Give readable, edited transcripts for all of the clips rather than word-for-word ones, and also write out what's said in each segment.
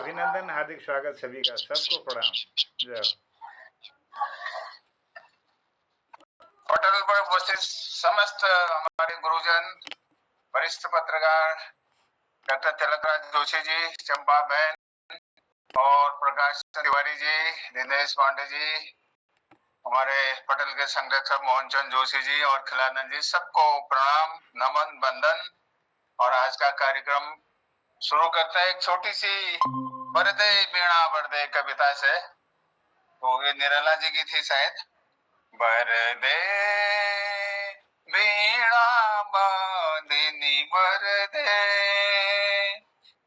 अभिनंदन, हार्दिक स्वागत सभी का, सबको प्रणाम। जय हो। पटल पर उपस्थित समस्त हमारे गुरुजन, वरिष्ठ पत्रकार डॉक्टर तिलकराज जोशी जी, चंपा बहन और प्रकाश तिवारी जी, दिनेश पांडे जी, हमारे पटल के संरक्षक मोहन चंद जोशी जी और खिलानंद जी, सबको प्रणाम, नमन, वंदन। और आज का कार्यक्रम शुरू करता है एक छोटी सी बरदे बीणा बरदे कविता से। तो ये निराला जी की थी शायद। बरदे बीणा बादिनी बरदे,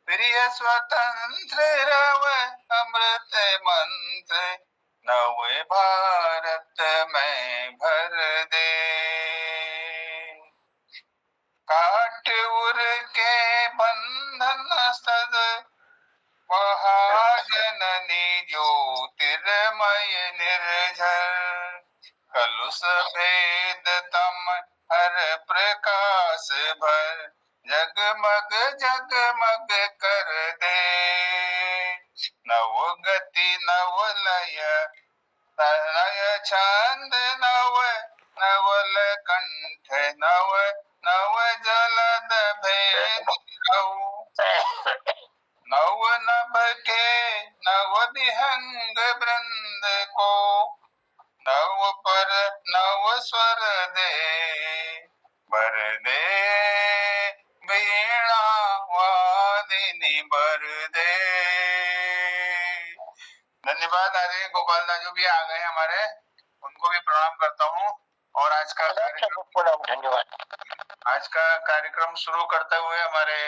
प्रिय स्वतंत्र रव अमृत मंत्र, नव भारत में भर दे। काट उर के बंधन सद महाजननी ज्योतिर्मय निर्झर, कलुष भेद तम हर प्रकाश भर, जगमग जगमग कर दे। नव गति नव लय तनय छंद नव, नवल कंठ नव, नव जलद भेद नव नभ के नव विहंग वृंद को, नव पर नव स्वर दे। बर दे वीणा वादिनी बर दे। धन्यवाद। आदरणीय गोपाल दास जो भी आ गए हमारे, उनको भी प्रणाम करता हूँ। और आज का धन्यवाद। आज का कार्यक्रम शुरू करते हुए हमारे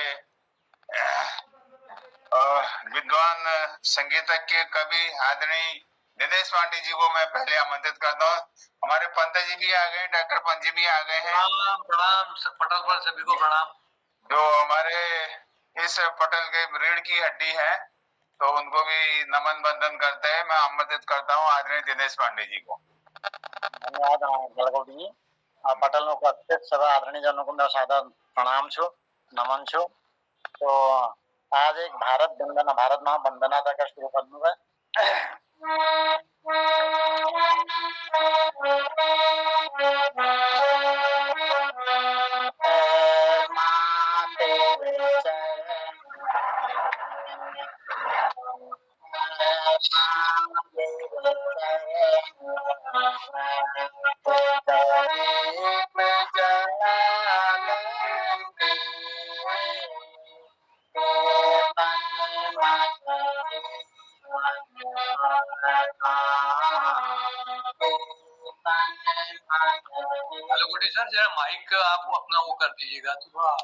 विद्वान संगीतज्ञ कवि आदरणीय दिनेश पांडे जी को मैं पहले आमंत्रित करता हूँ। हमारे पंत जी भी आ गए, डॉक्टर पंत जी भी आ गए हैं। प्रणाम पटल पर सभी को प्रणाम। जो हमारे इस पटल के रीढ़ की हड्डी है, तो उनको भी नमन बंदन करते हैं। मैं आमंत्रित करता हूँ आदरणीय दिनेश पांडे जी को। धन्यवाद जी। पटल में उपस्थित सभी आदरणीय जनों को मेरा सादर प्रणाम छो, नमन छो। तो आज एक भारत वंदना, भारत मां वंदना का शुरू कर दूंगा। हेलो गुड्डी सर, जरा माइक आप अपना वो कर दीजिएगा थोड़ा।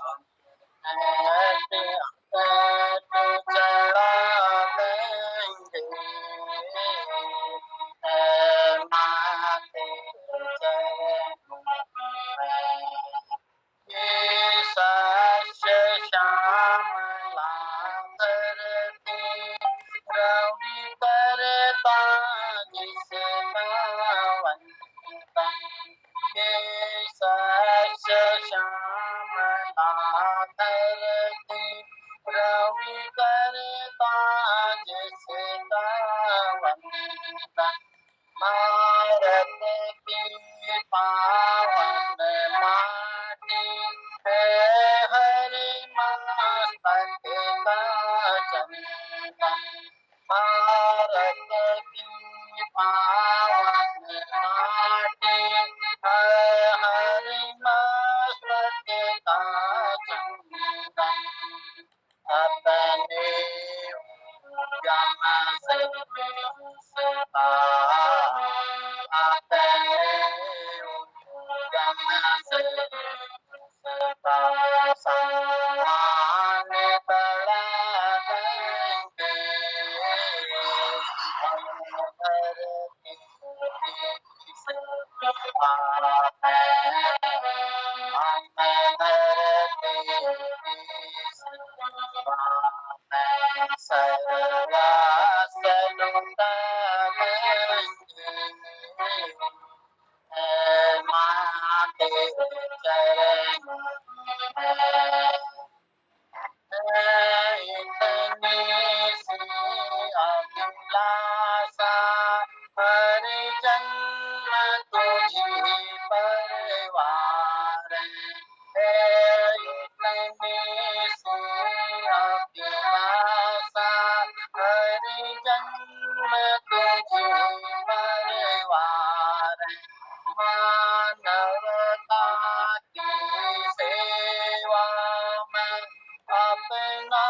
अपना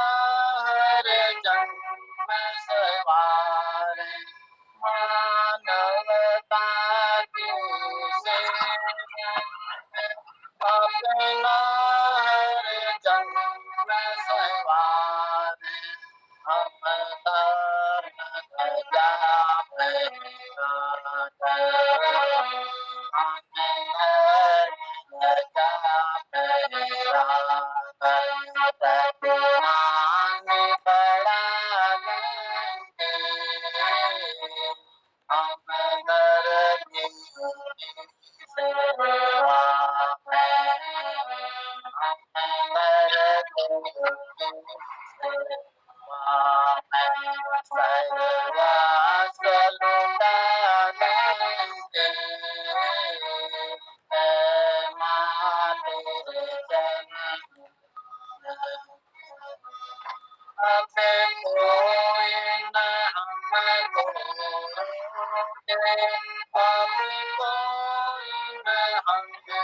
हर जन्म सवारे मानवता की सेवा अपना हर जन्म सवारे हम धर्म ध्वजा फहराकर हम धर्म ध्वजा फहराकर प्रतिमान बढ़ा देंगे हम धरती की सेवा में हम धरती की सेवा में सर्वस्व लुटा देंगे हे माँ तेरे चरण अब कोई न हमको रोके अब कोई न हमको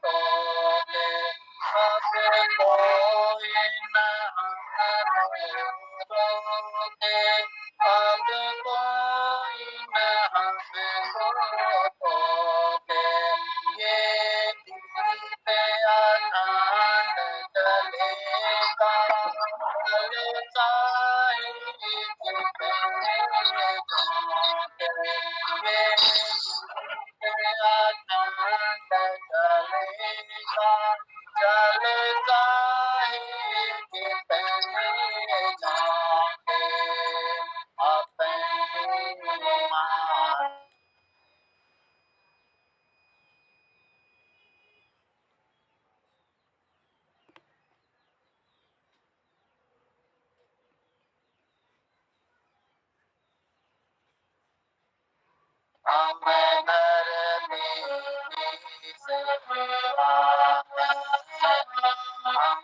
टोके अब कोई न हमको रोके अब कोई न हमको टोके ये दीप अखंड जलेगा चले चाहे जितने झोंके ये दीप अखंड जलेगा चले चाहे जितने झोंके अपनी माँ हम धरती की सेवा में हम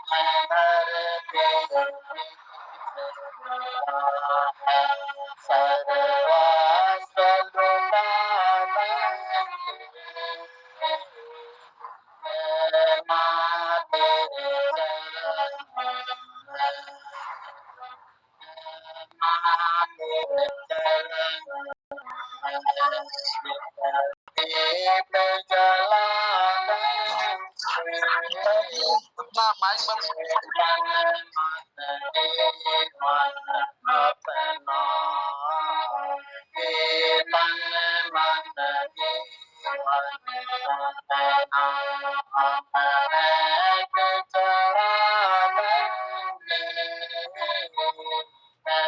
धरती की सेवा में सर्वस्व लुटा देंगे हे माँ तेरे चरण माँ तेरे चरण दीप जला देंगे माइक बंद तन मन अपना ये तन मन अपना हम एक चढ़ा देंगे हे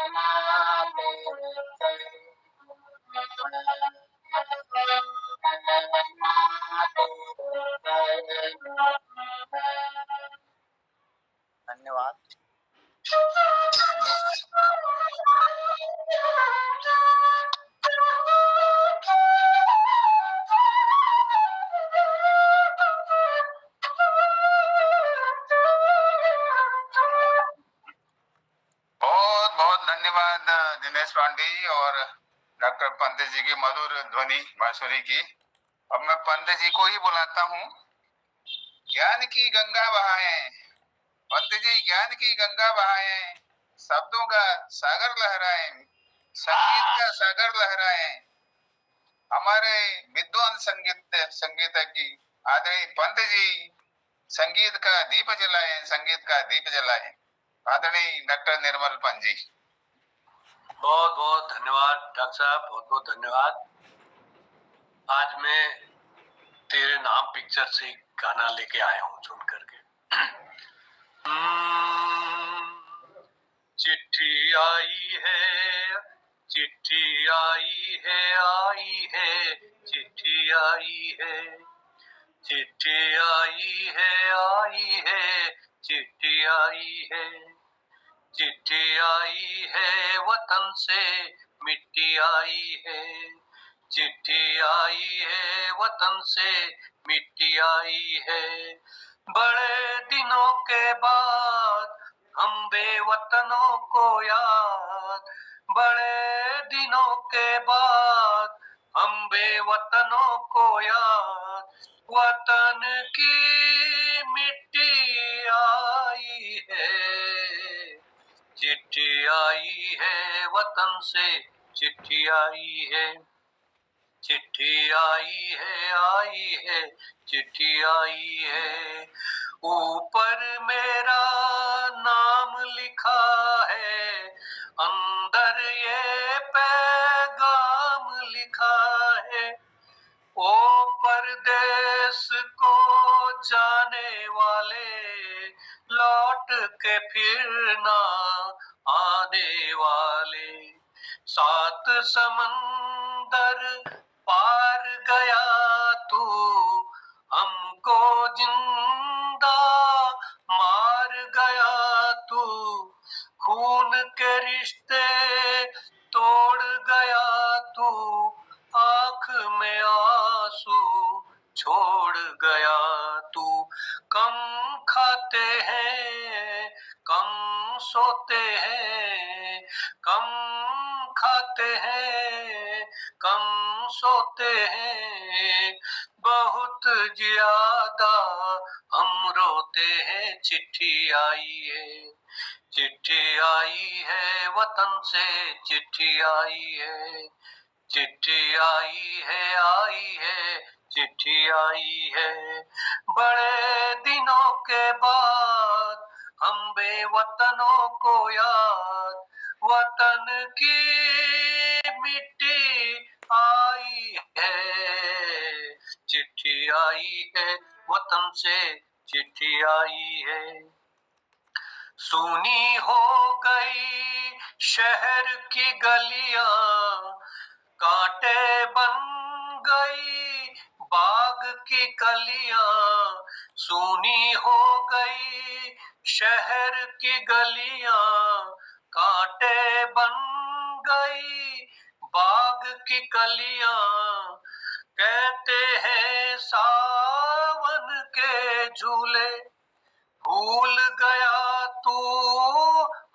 माँ तेरे धन्यवाद। बहुत बहुत धन्यवाद दिनेश पांडे जी और डॉक्टर पंत जी की मधुर ध्वनि बांसुरी की। अब मैं पंत जी को ही बुलाता हूँ। ज्ञान की गंगा बहाएं पंत जी, ज्ञान की गंगा बहाएं, शब्दों का सागर लहराएं, संगीत का सागर लहराएं। हमारे विद्वान संगीतज्ञ आदरणीय पंत जी संगीत का दीप जलाएं, संगीत का दीप जलाएं। आदरणीय डॉक्टर निर्मल पंत जी। बहुत बहुत धन्यवाद डॉक्टर साहब, बहुत बहुत धन्यवाद। आज मैं तेरे नाम पिक्चर से गाना लेके आया हूँ चुन करके। चिट्ठी आई है, चिट्ठी आई है, आई है, चिट्ठी आई है, चिट्ठी आई है, आई है, चिट्ठी आई है, चिट्ठी आई है वतन से मिट्टी आई है, चिट्ठी आई है वतन से मिट्टी आई है। बड़े दिनों के बाद हम बेवतनों को याद, बड़े दिनों के बाद हम बेवतनों को याद, वतन की मिट्टी आई आई है वतन से, चिट्ठी आई है, चिट्ठी आई है, चिट्ठी आई है। ऊपर मेरा नाम लिखा है, अंदर ये पैगाम लिखा है। ओ परदेस को जाने वाले, लौट के फिर ना आने वाले। सात समंदर पार गया तू, हमको जिंदा मार गया तू। खून के रिश्ते तोड़ गया तू, आँख में आंसू छोड़ गया तू। कम खाते हैं, कम सोते हैं, कम खाते हैं, कम सोते हैं, बहुत ज्यादा हम रोते हैं। चिट्ठी आई है, चिट्ठी आई है वतन से, चिट्ठी आई है, चिट्ठी आई है, चिट्ठी आई है। बड़े दिनों के बाद हम बेवतनों को याद, वतन की मिट्टी आई है। चिट्ठी आई है वतन से, चिट्ठी आई है। सूनी हो गई शहर की गलियां, कांटे बन गई बाग की कलियां। सूनी हो गई शहर की गलियां, कांटे बन गई बाग की कलियां। कहते हैं सावन के झूले, भूल गया तू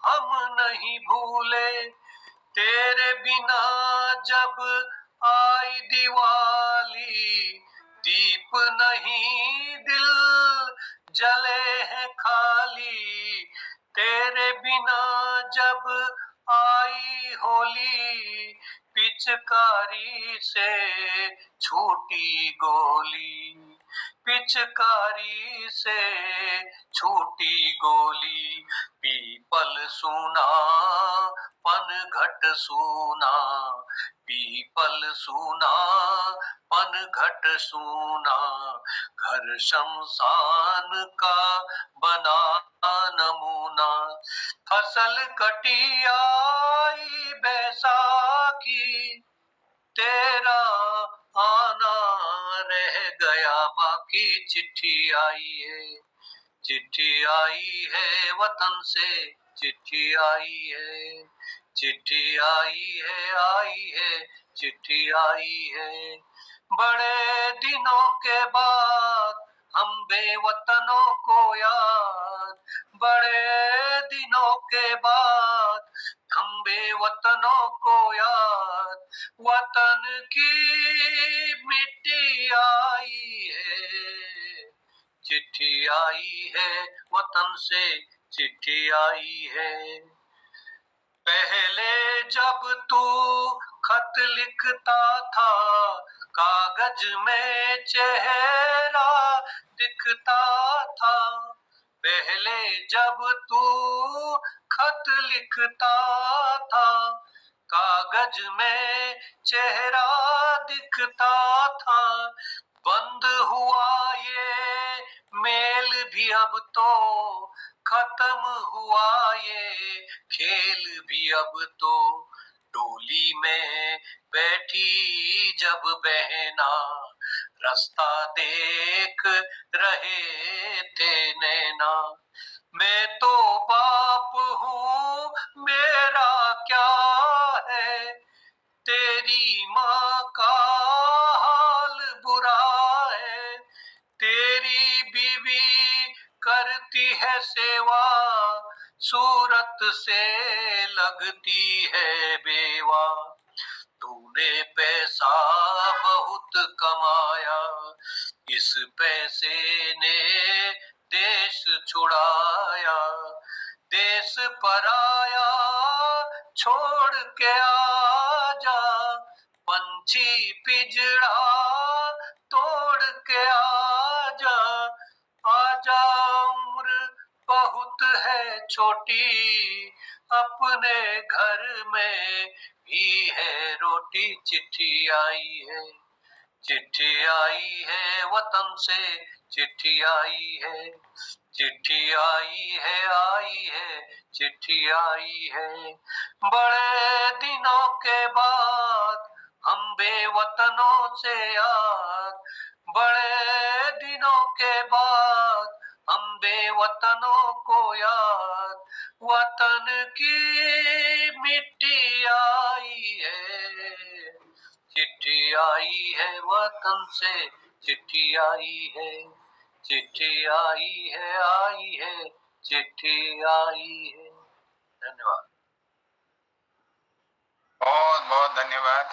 हम नहीं भूले। तेरे बिना जब आई दिवाली, दीप नहीं दिल जले हैं खाली। तेरे बिना जब आई होली, पिचकारी से छूटी गोली, पिचकारी से छूटी गोली। पीपल सूना पनघट सूना, पीपल सूना पनघट सूना। घर शमशान का बना नमूना। फसल कटी आई बैसाखी, तेरा आना रह गया बाकी। चिट्ठी आई है, चिट्ठी आई है वतन से, चिट्ठी आई है, चिट्ठी आई है, चिट्ठी आई है। बड़े दिनों के बाद हम बेवतनों को याद, बड़े दिनों के बाद हम बेवतनों को याद। वतन की मिट्टी आई है, चिट्ठी आई है वतन से, चिट्ठी आई है। पहले जब तू खत लिखता था, कागज में चेहरा दिखता था। पहले जब तू खत लिखता था, कागज में चेहरा दिखता था। बंद हुआ ये मेल भी अब तो, खत्म हुआ ये खेल भी अब तो। डोली में बैठी जब बहना, रास्ता देख रहे थे नैना। मैं तो बाप हूँ, मेरा क्या है, तेरी माँ का हाल बुरा है। तेरी बीवी करती है सेवा, सूरत से लगती है बेवा। तूने पैसा बहुत कमाया, इस पैसे ने देश छुड़ाया। देश पराया छोड़ के आजा, पंछी पिजड़ा तोड़ के आजा, आजा उम्र बहुत है छोटी, अपने घर में भी है रोटी। चिट्ठी आई है, चिट्ठी आई है वतन से, चिट्ठी आई है, चिट्ठी आई है, चिट्ठी आई है। बड़े दिनों के बाद हम बेवतनों से याद, बड़े दिनों के बाद हम बेवतनों को याद, वतन की मिट्टी आई है, चिट्ठी आई है वतन से, चिट्ठी आई है, चिट्ठी आई है, चिट्ठी आई है। धन्यवाद। बहुत बहुत धन्यवाद।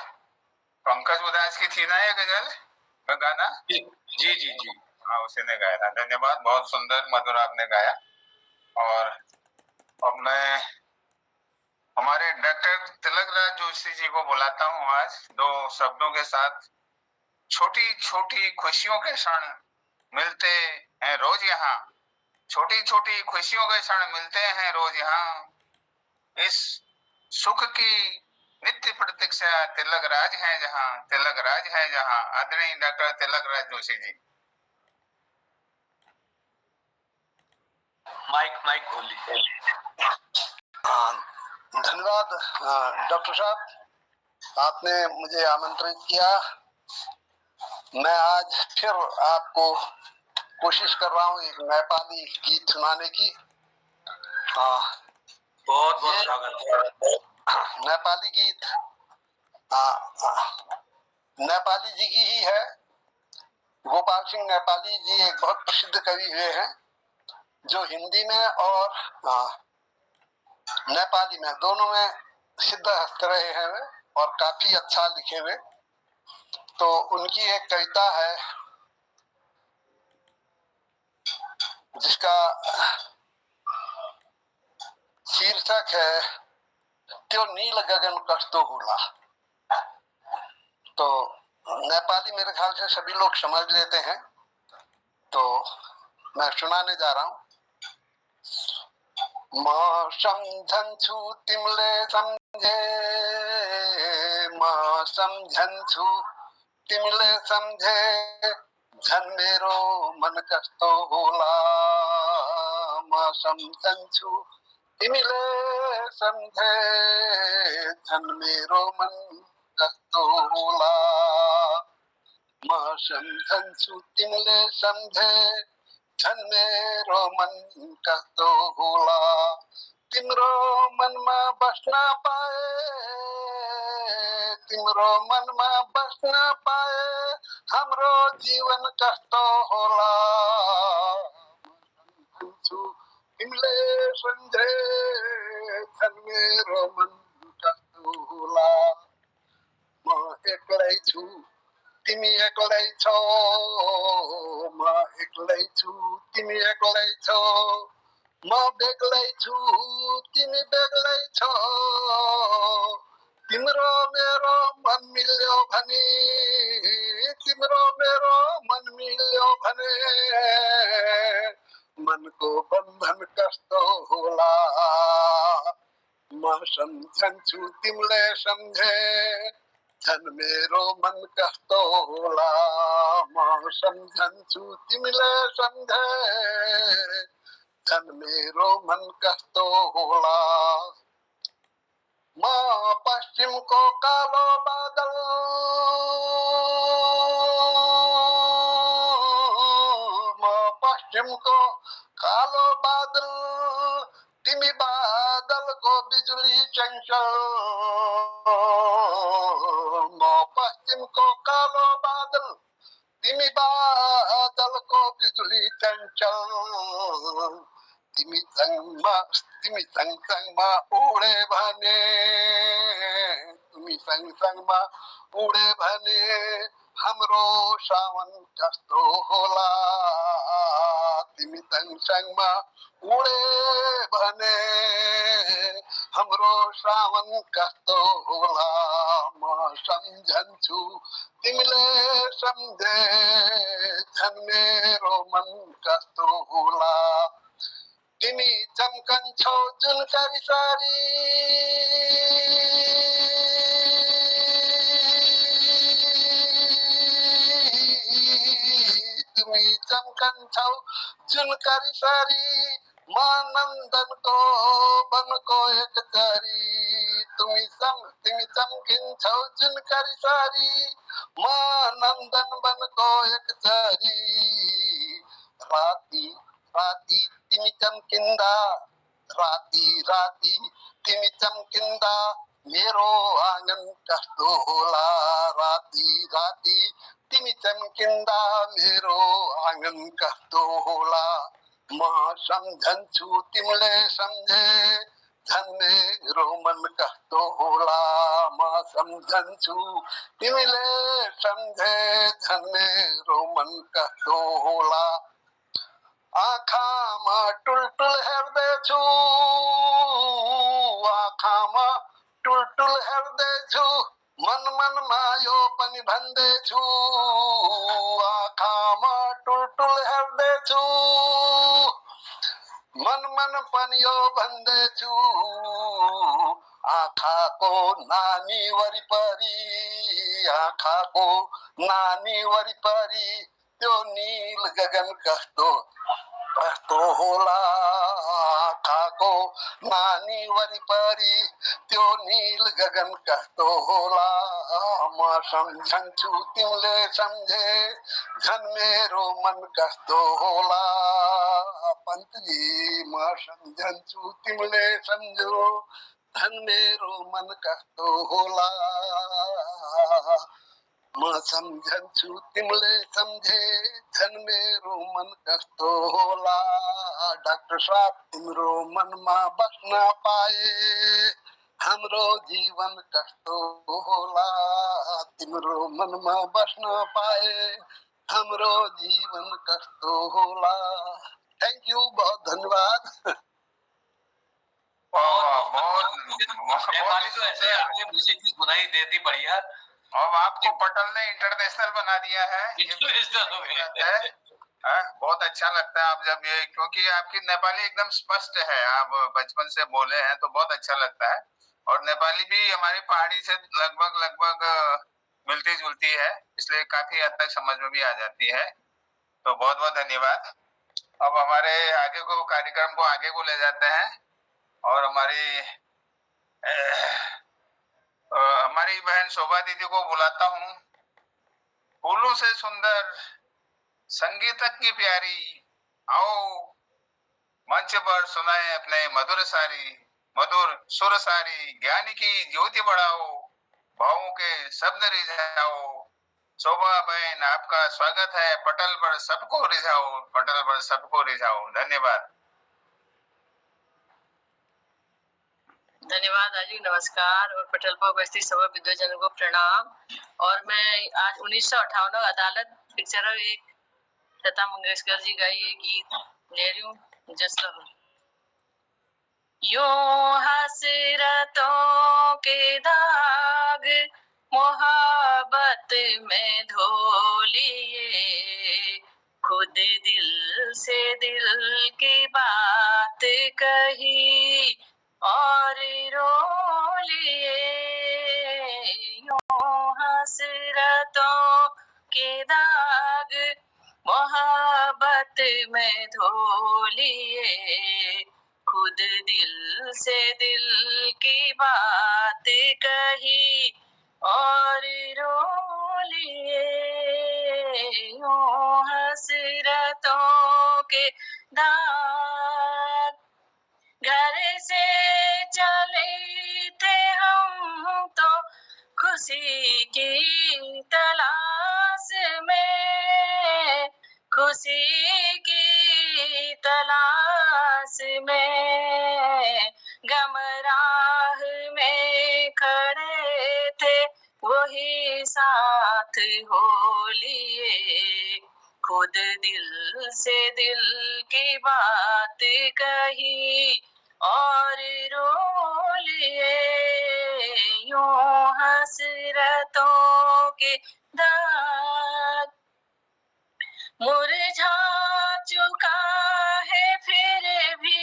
पंकज उदास की थी ना ये गजल का गाना? जी जी जी जी। हाँ, उसी ने गाया था। धन्यवाद, बहुत सुंदर मधुर आपने गाया। और अब मैं हमारे डॉक्टर तिलकराज जोशी जी को बुलाता हूँ आज दो शब्दों के साथ। छोटी छोटी खुशियों के क्षण मिलते हैं रोज यहाँ, छोटी छोटी खुशियों के क्षण मिलते हैं रोज यहाँ, इस सुख की नित्य प्रतीक्षा तिलकराज है जहाँ, तिलकराज है जहाँ। आदरणीय डॉक्टर तिलकराज जोशी जी। माइक खोलिए। धन्यवाद डॉक्टर साहब, आपने मुझे आमंत्रित किया। मैं आज फिर आपको कोशिश कर रहा हूँ एक नेपाली गीत सुनाने की। बहुत बहुत स्वागत। नेपाली गीत नेपाली जी की ही है। गोपाल सिंह नेपाली जी एक बहुत प्रसिद्ध कवि हुए हैं, जो हिंदी में और नेपाली में दोनों में सिद्ध हस्त रहे हैं वे, और काफी अच्छा लिखे हुए। तो उनकी एक कविता है जिसका शीर्षक है त्यो नील गगन कस्तो होला। तो नेपाली मेरे ख्याल से सभी लोग समझ लेते हैं, तो मैं सुनाने जा रहा हूँ। म सम्झन्छु तिमीले सम्झे, म सम्झन्छु तिमीले सम्झे, झन् मेरो मन कस्तो होला। म सम्झन्छु तिमीले सम्झे, झन् मेरो मन कस्तो होला। म सम्झन्छु तिमीले सम्झे, झन् मेरो मन कस्तो होला। तिम्रो मनमा बस्न पाए, तिम्रो मनमा बस्न पाए, हाम्रो जीवन कस्तो होला। सम्झन्छु तिमीले सम्झे, झन् मेरो मन कस्तो होला। म एक्लै छु तिमी एक्लै छौ, म एक्लै छु तिमी एक्लै छौ, म बेग्लै छु तिमी बेग्लै छौ। तिम्रो मेरो मन मिल्यो भने, तिम्रो मेरो मन मिल्यो भने, मनको बन्धन कस्तो होला। म सम्झन्छु तिमीले सम्झे, झन् मेरो मन कस्तो होला। म सम्झन्छु तिमीले सम्झे, झन् मेरो मन कस्तो होला। म पश्चिमको कालो बादल, म पश्चिमको कालो बादल, तिमी बादलको बिजुली चञ्चल। म पश्चिमको कालो बादल, तिमी बादलको बिजुली चञ्चल। तिमी सँगसँगमा उडे भने, तिमी सँगसँगमा उडे भने, हाम्रो सावन कस्तो होला। तिमी सँगसँगमा उडे भने, हमरो श्रावण कस्तो होला म सम्झन्छु तिमीले सम्झे झन् मेरो मन कस्तो होला तिमी चम्कन्छौ जुन सारी तिमी चम्कन्छौ जुन सारी म नन्दनको वनको एक चरी तिमी चम्किन्छौ जुन सारी म नन्दन वनको एक चरी राती राती तिमी चम्किँदा राती राती तिमी चम्किँदा मेरो आँगन कस्तो होला राती राती तिमी चम्किँदा मेरो आँगन कस्तो होला म सम्झन्छु तिमीले सम्झे झन् मेरो मन कस्तो होला म सम्झन्छु तिमीले सम्झे झन् मेरो मन कस्तो होला आँखामा टुलटुल हेर्दैछु आँखामा टुलटुल हेर्दैछु मन मनमा यो पनि भन्दैछु आँखामा टुलटुल हेर्दैछु मन पनि यो भन्दैछु आँखाको नानी वरिपरि आँखाको नानी वरिपरि त्यो नील गगन कस्तो होला आँखाको नानी वरिपरि त्यो नील गगन कस्तो होला म सम्झन्छु तिमीले सम्झे झन् मेरो मन कस्तो होला पन्तजी म सम्झन्छु तिमीले सम्झो झन् मेरो मन कस्तो होला म सम्झन्छु तिमीले सम्झे झन् मेरो मन कस्तो होला डाक्टर साहब तिम्रो मनमा बस्न पाए हाम्रो जीवन कस्तो होला तिम्रो मनमा बस्न पाए हाम्रो जीवन कस्तो होला थैंक यू बहुत धन्यवाद नेपाली तो ऐसे आपने म्यूजिक की सुनाई देती बढ़िया अब आपको पटल ने इंटरनेशनल बना दिया है इंटरनेशनल हो गया बहुत अच्छा लगता है आप जब ये क्योंकि आपकी नेपाली एकदम स्पष्ट है आप बचपन से बोले हैं तो बहुत अच्छा लगता है और नेपाली भी हमारी पहाड़ी से लगभग मिलती जुलती है इसलिए काफी हद तक समझ में भी आ जाती है तो बहुत बहुत धन्यवाद अब हमारे आगे को कार्यक्रम को आगे को ले जाते हैं और हमारी बहन शोभा दीदी को बुलाता हूँ फूलों से सुंदर संगीतक की प्यारी आओ मंच पर सुनाए अपने मधुर सुर सारी ज्ञान की ज्योति बढ़ाओ भावों के शब्द रिझाओ शोभा बहन आपका स्वागत है पटल पर सबको रिझाओ धन्यवाद धन्यवाद राजू नमस्कार और पटल पर उपस्थित सभी विद्वजनों को प्रणाम और मैं आज 1958 अदालत पिक्चर एक लता मंगेशकर जी का ये गीत ले रही हूँ जैसा यो हसरतों के दाग मोहब्बत में धो लिए खुद दिल से दिल की बात कही और रो लिए यूं हसरतों के दाग मोहब्बत में धो लिए खुद दिल से दिल की बात कही और रो लिए यूं हसरतों के दाग घर से चले थे हम तो खुशी की तलाश में गम राह में खड़े थे वही साथ हो लिए खुद दिल से दिल की बात कही और रो लिए के दाग मुरझा चुका है फिर भी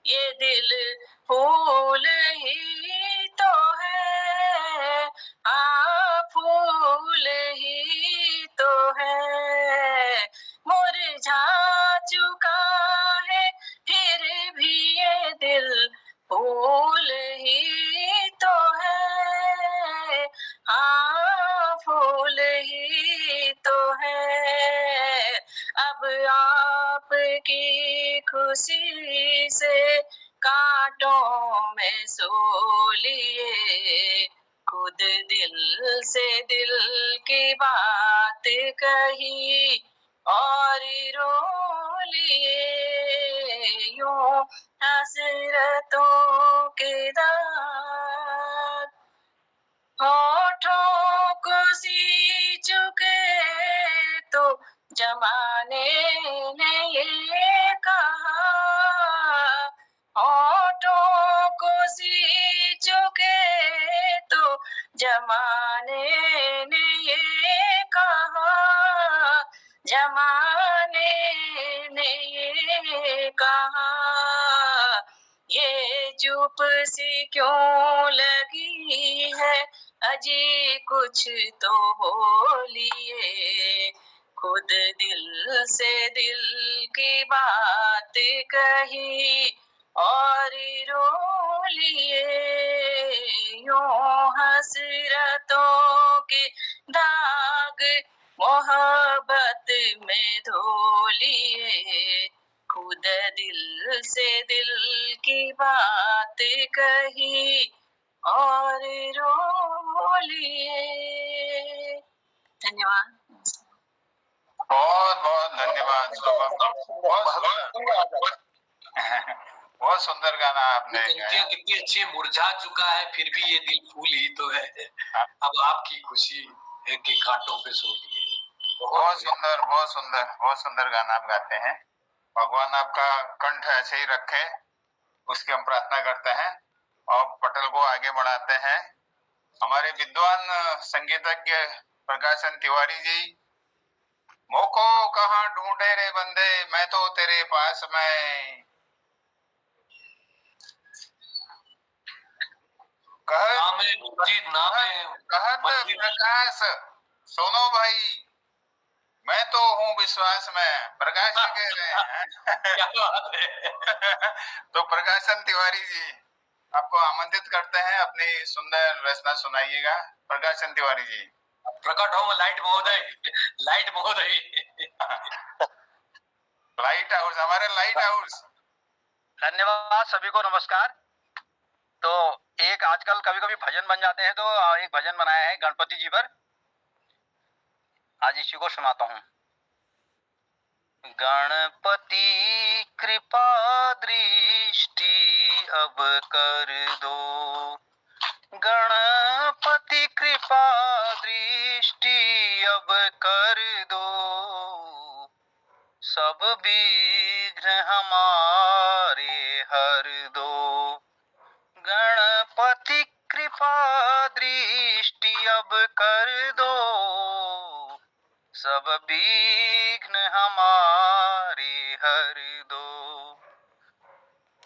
ये दिल फूल ही तो है, हाँ फूल ही तो है। मुरझा चुका है फिर भी ये दिल फूल ही तो है, हाँ फूल ही तो है। अब आपकी खुशी से कांटों में सो लिए, खुद दिल से दिल की बात कही और रो लिए यूं हसरतों के दाग होठों को सी चुके तो जमाने ने ये कहा, होठों को सी चुके तो जमाने ने ये कहा, जमाने ने ये कहा ये चुप सी क्यों लगी है, अजी कुछ तो बोलिए। खुद दिल से दिल की बात कही और रो लिए यूं हसरतों के दाग मोहब्बत में धो लिए। खुद दिल से दिल की बात कही और रो लिए। धन्यवाद। बहुत बहुत धन्यवाद शोभा, बहुत सुंदर गाना आपने गाया। कितनी अच्छी मुरझा चुका है फिर भी ये दिल फूल ही तो है, अब आपकी खुशी है कि कांटों पे सो लिए। बहुत सुंदर, बहुत सुंदर, बहुत सुंदर गाना आप गाते हैं। भगवान आपका कंठ ऐसे ही रखे, उसकी हम प्रार्थना करते हैं और पटल को आगे बढ़ाते हैं। हमारे विद्वान संगीतज्ञ प्रकाशन तिवारी जी, मोको कहाँ ढूंढे रे बंदे, मैं तो तेरे पास में कहत प्रकाश, सुनो भाई मैं तो हूँ विश्वास में, प्रकाश जी कह रहे हैं। क्या बात है। तो प्रकाशन तिवारी जी आपको आमंत्रित करते हैं, अपनी सुंदर रचना सुनाइएगा। प्रकाशन तिवारी जी। प्रकट हो लाइट महोदय, लाइट महोदय। लाइट हाउस, हमारे लाइट हाउस। धन्यवाद, सभी को नमस्कार। तो एक आजकल कभी कभी भजन बन जाते हैं, तो एक भजन बनाया है गणपति जी पर, आज इसी को सुनाता हूँ। गणपति कृपा दृष्टि अब कर दो, गणपति कृपा दृष्टि अब कर दो, सब विघ्न हमारे हर दो। गणपति कृपा दृष्टि अब कर दो, सब विघ्न हमारे हर दो।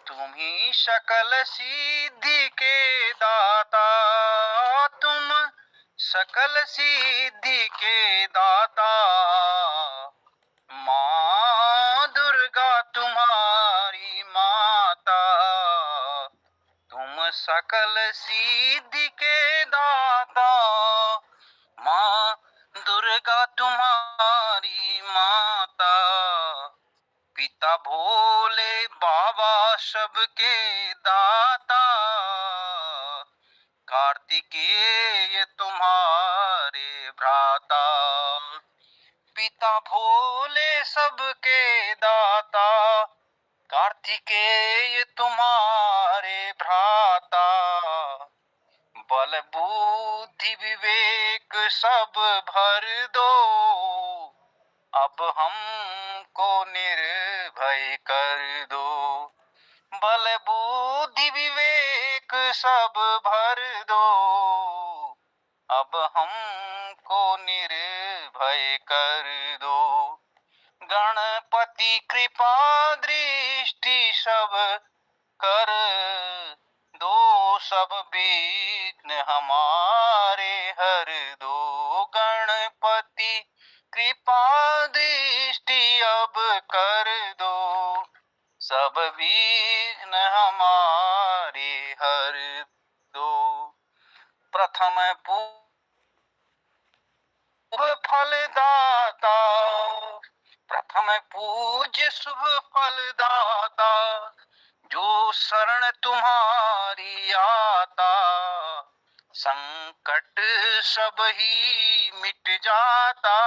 तुम ही सकल सिद्धि के दाता, तुम सकल सिद्धि के दाता, माँ दुर्गा तुम्हारी माता, तुम सकल सिद्धि के दाता, माँ दुर्गा तुम्हारी माता। पिता भोले बाबा सबके दाता, कार्तिकेय तुम्हारे भ्राता। पिता भोले सबके दाता, कार्तिकेय तुम्हारे भ्राता। बल बुद्धि विवेक सब भर दो, अब हमको निर्भय कर दो। बल बुद्धि विवेक सब भर दो, अब हमको कृपा दृष्टि सब कर दो, सब विघ्न हमारे हर दो। गणपति कृपा दृष्टि अब कर दो, सब विघ्न हमारे हर दो। प्रथम फलदाता, प्रथम पूज्य शुभ फलदाता, जो शरण तुम्हारी आता, संकट सब ही मिट जाता,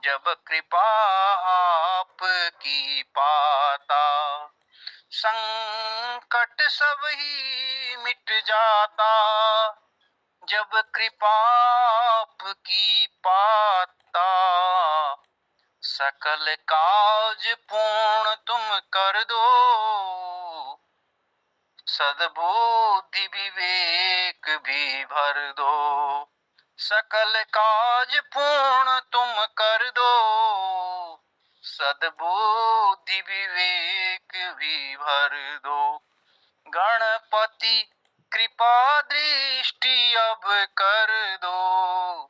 जब कृपा आपकी पाता। संकट सब ही मिट जाता, जब कृपा आपकी पाता। सकल काज पूर्ण तुम कर दो, सद्बुद्धि विवेक भी भर दो। सकल काज पूर्ण तुम कर दो, सद्बुद्धि विवेक भी भर दो। गणपति कृपा दृष्टि अब कर दो,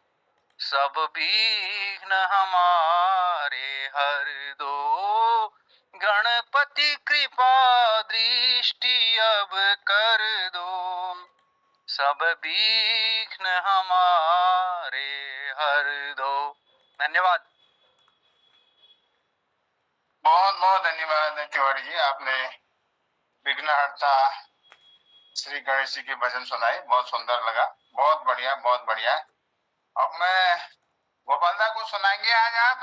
सब विघ्न हमारे हर दो। गणपति कृपा दृष्टि अब कर दो, सब विघ्न हमारे हर दो। धन्यवाद। बहुत बहुत धन्यवाद तिवारी जी, आपने विघ्नहर्ता श्री गणेश जी के भजन सुनाए, बहुत सुंदर लगा, बहुत बढ़िया बहुत बढ़िया। अब मैं गोपालदा को सुनाएंगे आज आप।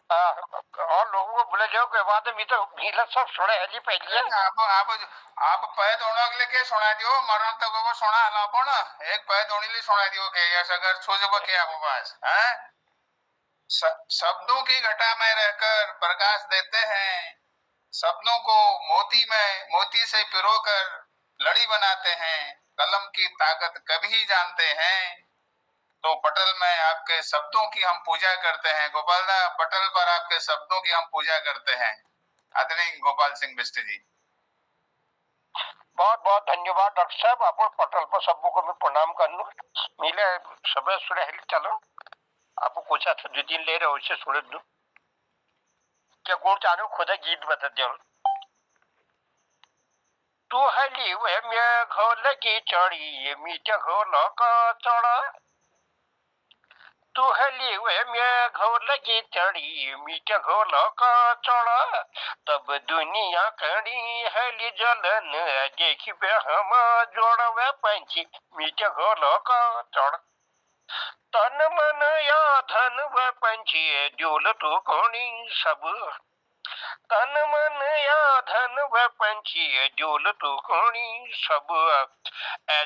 और लोगों को बोले जाओ के बाद में तो भीलत सब सुने है जी पहले। आप पैर दोनों के लेके सुना दियो, मरण तक को सुना ना पण एक पैर दोनों ले सुना दियो के यस अगर सोजब के आप पास हैं। शब्दों की घटा में रहकर प्रकाश देते हैं, शब्दों को मोती से पिरोकर लड़ी बनाते हैं, कलम की ताकत कभी जानते हैं। तो पटल में आपके शब्दों की हम पूजा करते हैं। गोपालदा, पटल पर आपके शब्दों की हम पूजा करते हैं। आदरणीय गोपाल सिंह बिष्ट जी, बहुत बहुत धन्यवाद डॉक्टर साहब। आप पटल पर सबको को भी प्रणाम करनो मिले सब सुने हेली चलो आप कुछ अच्छा 2-3 ले रहे हो उससे सुन दो क्या गुण चालू खुद गीत बता दो। तू हली वे मैं घोल की चढ़ी मीठा घोल का चढ़ा, तू हली वे मैं घोल की चढ़ी मीठा घोल का चढ़ा, तब दुनिया कड़ी हली जलन देखी बे हम जोड़वे पंछी मीठा घोल का चढ़। तन मन या धन व पंछी जोल तो कोणी सब, तन मन या धन व पंछी जोल तो कोणी सब।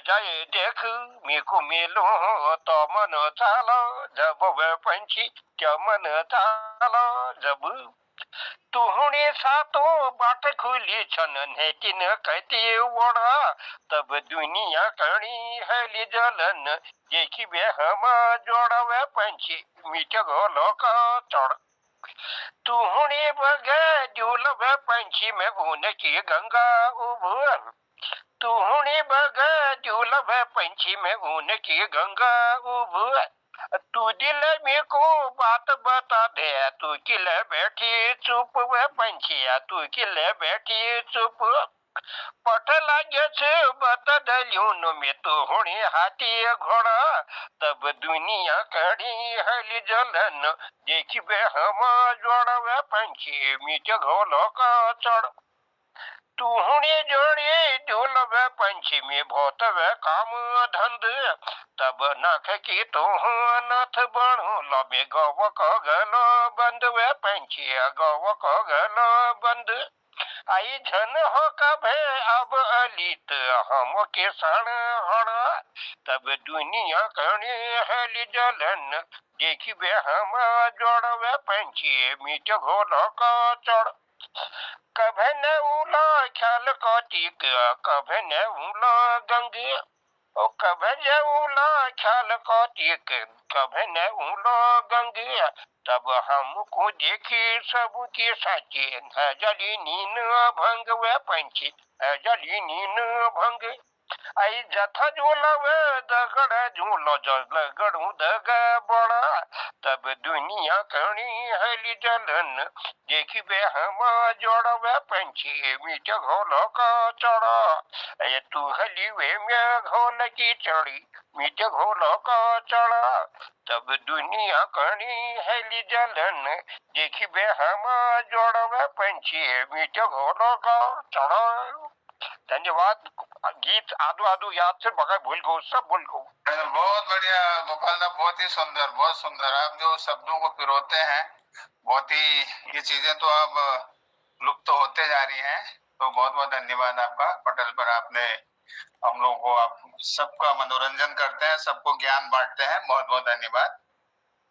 जाए देख मेको मेलो तो मन चाला जब वह पंछी क्या मन चाला जब। तुहने सातों बाट खुली छन नेटिन कहती ओढ़ा, तब दुनिया कणी हली जलन देखी बे हम जोड़वे पंछी मीठे घोलो का चढ़। तुहने बगे झूलवे पंछी में ऊन की गंगा उभर, तुहने बगे झूलवे पंछी में ऊन की गंगा उभर। तू दिल में को बात बता दे, तू किले बैठी चुप वे पंछिया तू किले बैठी चुप। पटला जैसे बता दलियों में तो होने हाथी घोड़ा, तब दुनिया कड़ी हली जलन देखी बे हम जोड़वे पंछी मीठे घोलो का चढ़। तुहने जोड़े झूलवे पंछी में बहुत वे काम धंध, तब नख की तुह नथ बणो लबे गौ को गलो बंद वे पंछी गौ को गलो बंद। आई झन हो कभे अब अलित हम के सण हड़ा, तब दुनिया कणी हली जलन देखी बे हम जोड़वे पंछी मीठे घोलो का चढ़। कभे न उला ख्याल कौतिक कभे न उला गंगे, ओ कभे जऊला ख्याल कार्तिक कभे न उलो गंगे तब हमको देखी सबके साचे जली नीन भंग वे पंछी जली नीन भंग आई जथा झूला वे दगड़ झूलो जल गड़ू दग बड़ा तब दुनिया कणी हली जलन देखी बे हम जोड़ वे पंछी मीठ घोलो का चढ़ा ये तू हली वे में घोल की चढ़ी मीठ घोलो का चढ़ा तब दुनिया कणी हली जलन देखी बे हम जोड़ वे पंछी मीठ घोलो का चढ़ा। धन्यवाद। गीत आदू आदू याद से बगैर भूल गो सब भूल गो। बहुत बढ़िया गोपाल दा, बहुत ही सुंदर, बहुत सुंदर। आप जो शब्दों को पिरोते हैं, बहुत ही, ये चीजें तो अब लुप्त तो होते जा रही हैं। तो बहुत बहुत धन्यवाद आपका। पटल पर आपने हम लोगों को, आप सबका मनोरंजन करते हैं, सबको ज्ञान बांटते हैं, बहुत बहुत धन्यवाद।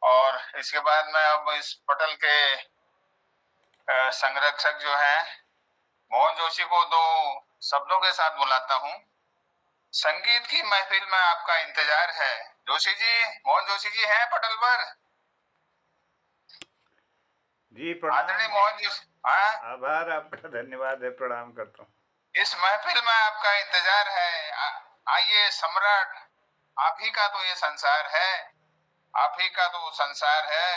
और इसके बाद मैं अब इस पटल के संरक्षक जो हैं मोहन जोशी को दो शब्दों के साथ बुलाता हूँ। संगीत की महफिल में आपका इंतजार है। जोशी जी, मोहन जोशी जी हैं पटल पर? जी आदरणीय प्रणाम। मोहन जोशी, हाँ, आभार आपका, धन्यवाद है, प्रणाम करता हूँ। इस महफिल में आपका इंतजार है। आइए सम्राट, आप ही का तो ये संसार है, आप ही का तो संसार है,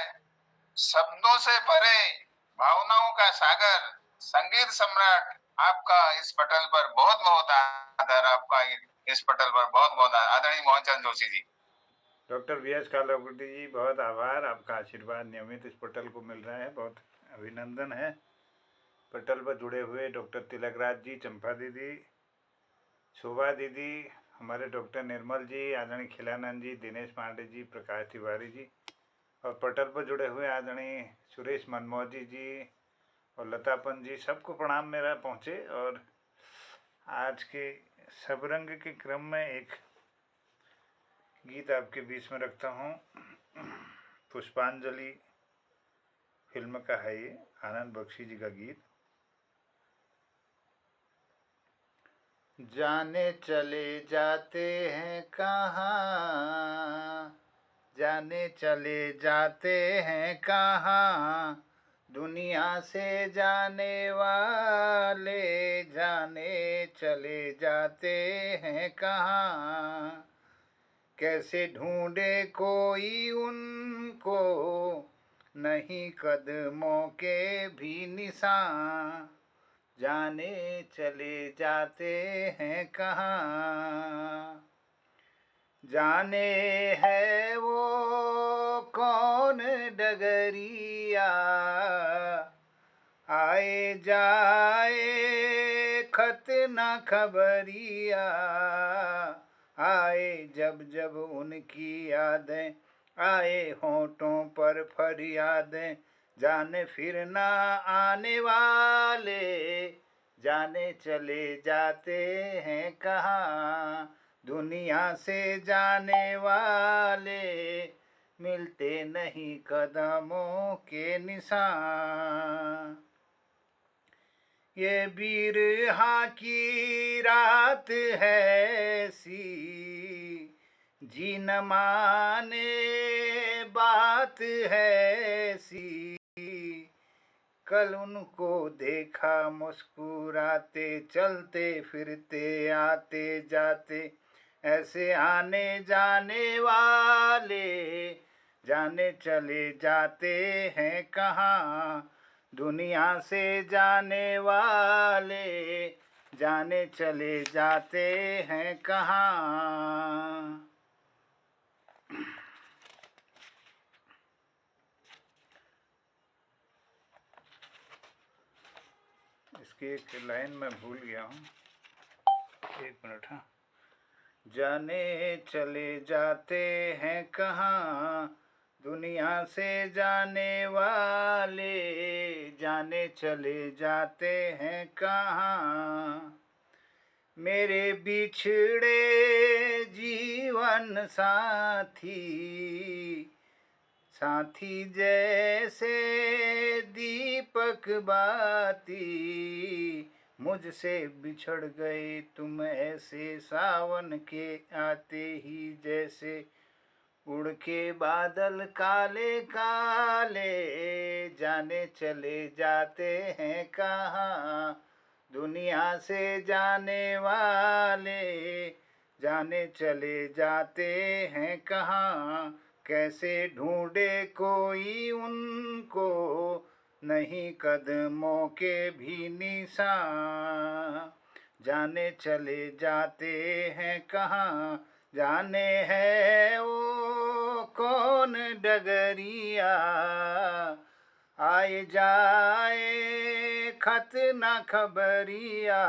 शब्दों से परे भावनाओं का सागर, संगीत सम्राट। आपका इस पटल पर बहुत बहुत आदर, आपका इस पटल पर बहुत बहुत आदरणीय मोहन चंद जोशी जी। डॉक्टर VS कालावती जी, बहुत आभार, आपका आशीर्वाद नियमित इस पटल को मिल रहा है, बहुत अभिनंदन है। पटल पर जुड़े हुए डॉक्टर तिलकराज जी, चंपा दीदी, शोभा दीदी, हमारे डॉक्टर निर्मल जी, आदरणीय खिलानंद जी, दिनेश पांडे जी, प्रकाश तिवारी जी, और पटल पर जुड़े हुए आदरणीय सुरेश मनमोजी जी और लतापन जी, सबको प्रणाम मेरा पहुँचे। और आज के सबरंग के क्रम में एक गीत आपके बीच में रखता हूँ। पुष्पांजलि फिल्म का है ये, आनंद बख्शी जी का गीत। जाने चले जाते हैं कहाँ, जाने चले जाते हैं कहाँ, दुनिया से जाने वाले जाने चले जाते हैं कहाँ। कैसे ढूंढे कोई उनको, नहीं कदमों के भी निशान, जाने चले जाते हैं कहाँ। जाने है वो कौन डगरिया, आए जाए खत न खबरिया, आए जब जब उनकी यादें, आए होठों पर फरियादें, जाने फिर ना आने वाले जाने चले जाते हैं कहाँ। दुनिया से जाने वाले मिलते नहीं कदमों के निशान। ये बिरहा की रात है सी, जी न माने बात है सी, कल उनको देखा मुस्कुराते, चलते फिरते आते जाते, ऐसे आने जाने वाले जाने चले जाते हैं कहाँ। दुनिया से जाने वाले जाने चले जाते हैं कहाँ। इसकी एक लाइन मैं भूल गया हूँ, एक मिनट। हाँ, जाने चले जाते हैं कहाँ, दुनिया से जाने वाले जाने चले जाते हैं कहाँ। मेरे बिछड़े जीवन साथी, साथी जैसे दीपक बाती, मुझसे बिछड़ गए तुम ऐसे सावन के आते ही जैसे उड़ के बादल काले काले, जाने चले जाते हैं कहाँ दुनिया से जाने वाले, जाने चले जाते हैं कहाँ, कैसे ढूंढे कोई उनको, नहीं कदमों के भी निशान, जाने चले जाते हैं कहाँ, जाने है वो कौन डगरिया, आए जाए खत न खबरिया,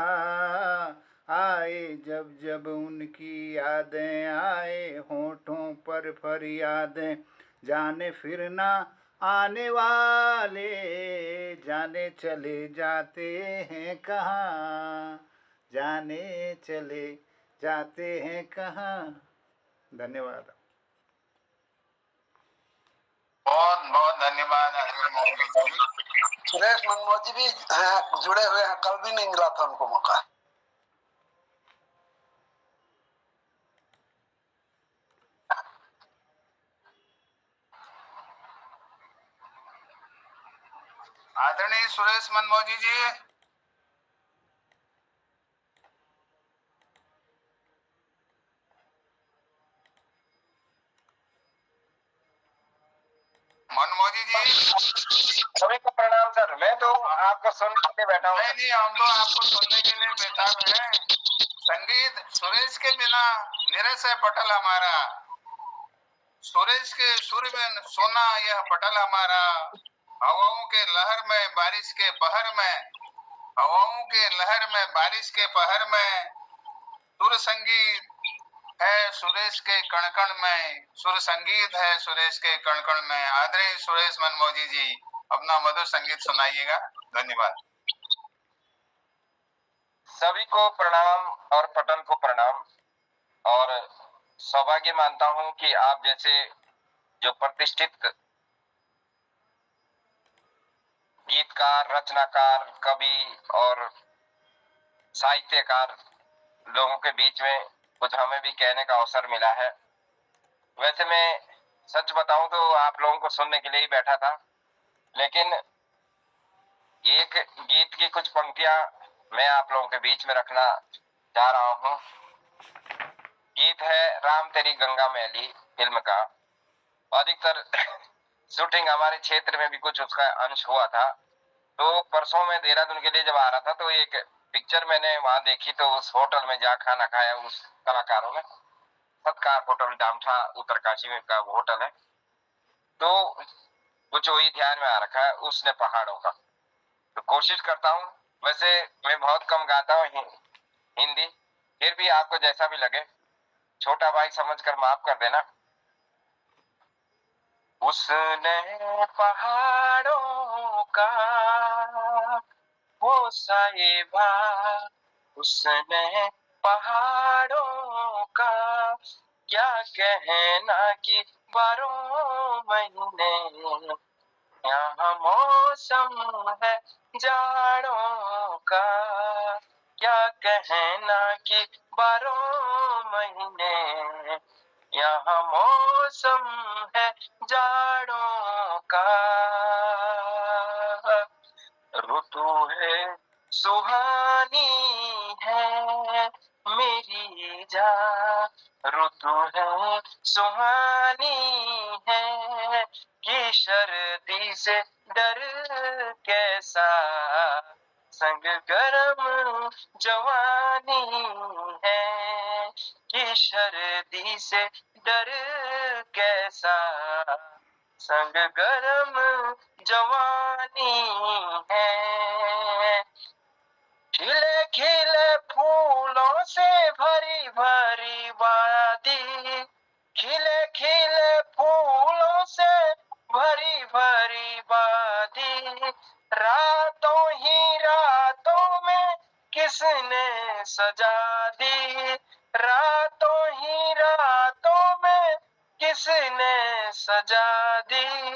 आए जब जब उनकी यादें आए होठों पर फरियादें, जाने फिर ना आने वाले, जाने चले जाते हैं कहाँ, जाने चले जाते हैं कहाँ। धन्यवाद। बहुत बहुत धन्यवाद अजमेर मोहम्मद जी। सुरेश मनमोहन जी भी हैं, जुड़े हुए हैं, कल भी नहीं मिला था उनको मौका। आदरणीय सुरेश मनमोजी जी, मनमोजी जी। सभी को प्रणाम सर। मैं तो आपको सुनने के बैठा हूँ। नहीं, हम तो आपको सुनने के लिए बेताब हैं। संगीत सुरेश के बिना निरस है पटल हमारा, सुरेश के सुर में सोना यह पटल हमारा, हवाओं के लहर में बारिश के पहर में, हवाओं के लहर में बारिश के पहर में, सुर संगीत है सुरेश के कणकण में, सुर संगीत है सुरेश के कणकण में। आदरणीय सुरेश मनमोजी जी, अपना मधुर संगीत सुनाइएगा। धन्यवाद। सभी को प्रणाम और पटल को प्रणाम, और सौभाग्य मानता हूं कि आप जैसे जो प्रतिष्ठित गीतकार, रचनाकार, कवि और साहित्यकार लोगों के बीच में कुछ हमें भी कहने का अवसर मिला है। वैसे मैं सच बताऊं तो आप लोगों को सुनने के लिए ही बैठा था, लेकिन एक गीत की कुछ पंक्तियां मैं आप लोगों के बीच में रखना चाह रहा हूं। गीत है राम तेरी गंगा मैली फिल्म का। अधिकतर शूटिंग हमारे क्षेत्र में भी कुछ उसका अंश हुआ था। तो परसों में देहरादून के लिए जब आ रहा था तो एक पिक्चर मैंने वहां देखी, तो उस होटल में जा खाना खाया उस कलाकारों ने। सत्कार होटल डामठा उत्तरकाशी में का होटल है। तो कुछ वही ध्यान में आ रखा है उसने पहाड़ों का। तो कोशिश करता हूँ, वैसे मैं बहुत कम गाता हूँ हिंदी, फिर भी आपको जैसा भी लगे छोटा भाई समझकर माफ कर देना। उसने पहाड़ों का वो साहिबा, उसने पहाड़ों का क्या कहना कि 12 महीने यहाँ मौसम है जाड़ों का, क्या कहना कि 12 महीने यहाँ मौसम है जाड़ों का। ऋतु है सुहानी है मेरी जान, ऋतु है सुहानी है कि सर्दी से डर कैसा, संग गरम जवानी है कि सर्दी से डर कैसा, संग गरम जवानी है। खिले खिले फूलों से भरी भरी वादी, खिले खिले फूलों से भरी भरी वादी, रातों ही रातों में किसने सजा दी, रातों ही रातों में किसने सजा दी।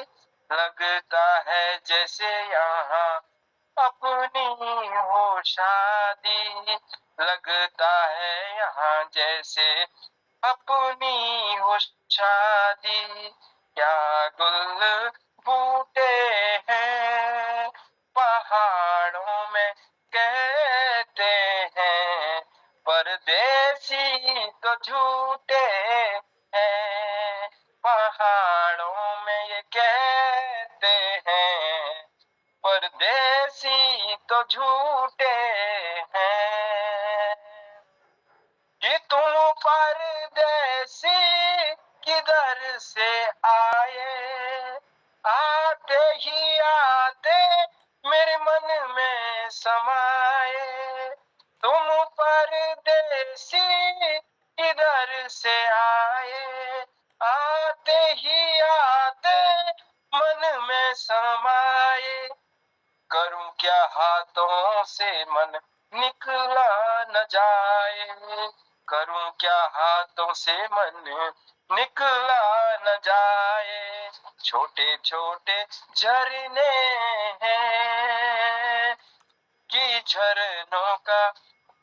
लगता है जैसे यहाँ अपनी हो शादी, लगता है यहाँ जैसे अपनी हो शादी। क्या गुल बूटे हैं पहाड़ों में कहते हैं, परदेसी तो झूठे हैं। पहाड़ों में ये कहते हैं, परदेसी तो झूठे हैं। कि तुम परदेसी किधर से आए, आते ही आते मेरे मन में समाए। तुम परदेसी किधर से आए, आते ही आते मन में समाए। करूं क्या हाथों से मन निकला न जाए, करूं क्या हाथों से मन निकला न जाए। छोटे छोटे झरने हैं कि झरनों का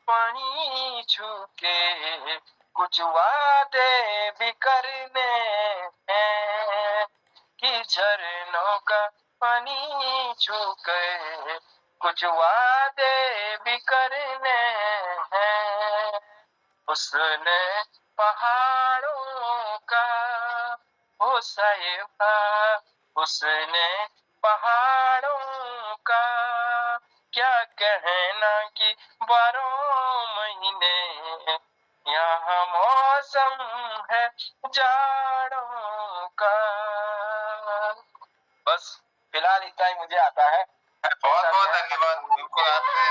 पानी छू के कुछ वादे भी करने हैं, कि झरनों का पानी छू के कुछ वादे भी करने हैं। उसने पहाड़ों का वो साहिबा, उसने पहाड़ों का क्या कहना कि 12 महीने यहाँ मौसम है जाड़ों का। बस फिलहाल इतना ही मुझे आता है। बहुत बहुत धन्यवाद। बिल्कुल आपने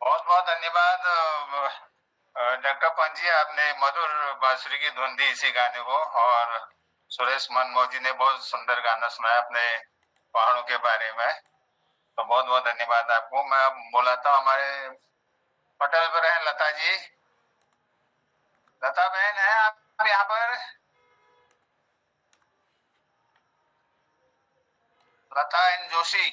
बहुत बहुत धन्यवाद डॉक्टर पंजी, आपने मधुर बांसुरी की धुन दी इसी गाने को, और सुरेश मनमोजी ने बहुत सुंदर गाना सुनाया अपने पहाड़ों के बारे में। तो बहुत बहुत धन्यवाद आपको। मैं अब बुलाता हूँ हमारे पटेल पर हैं लता जी। लता बहन है आप यहाँ पर? लता एन जोशी।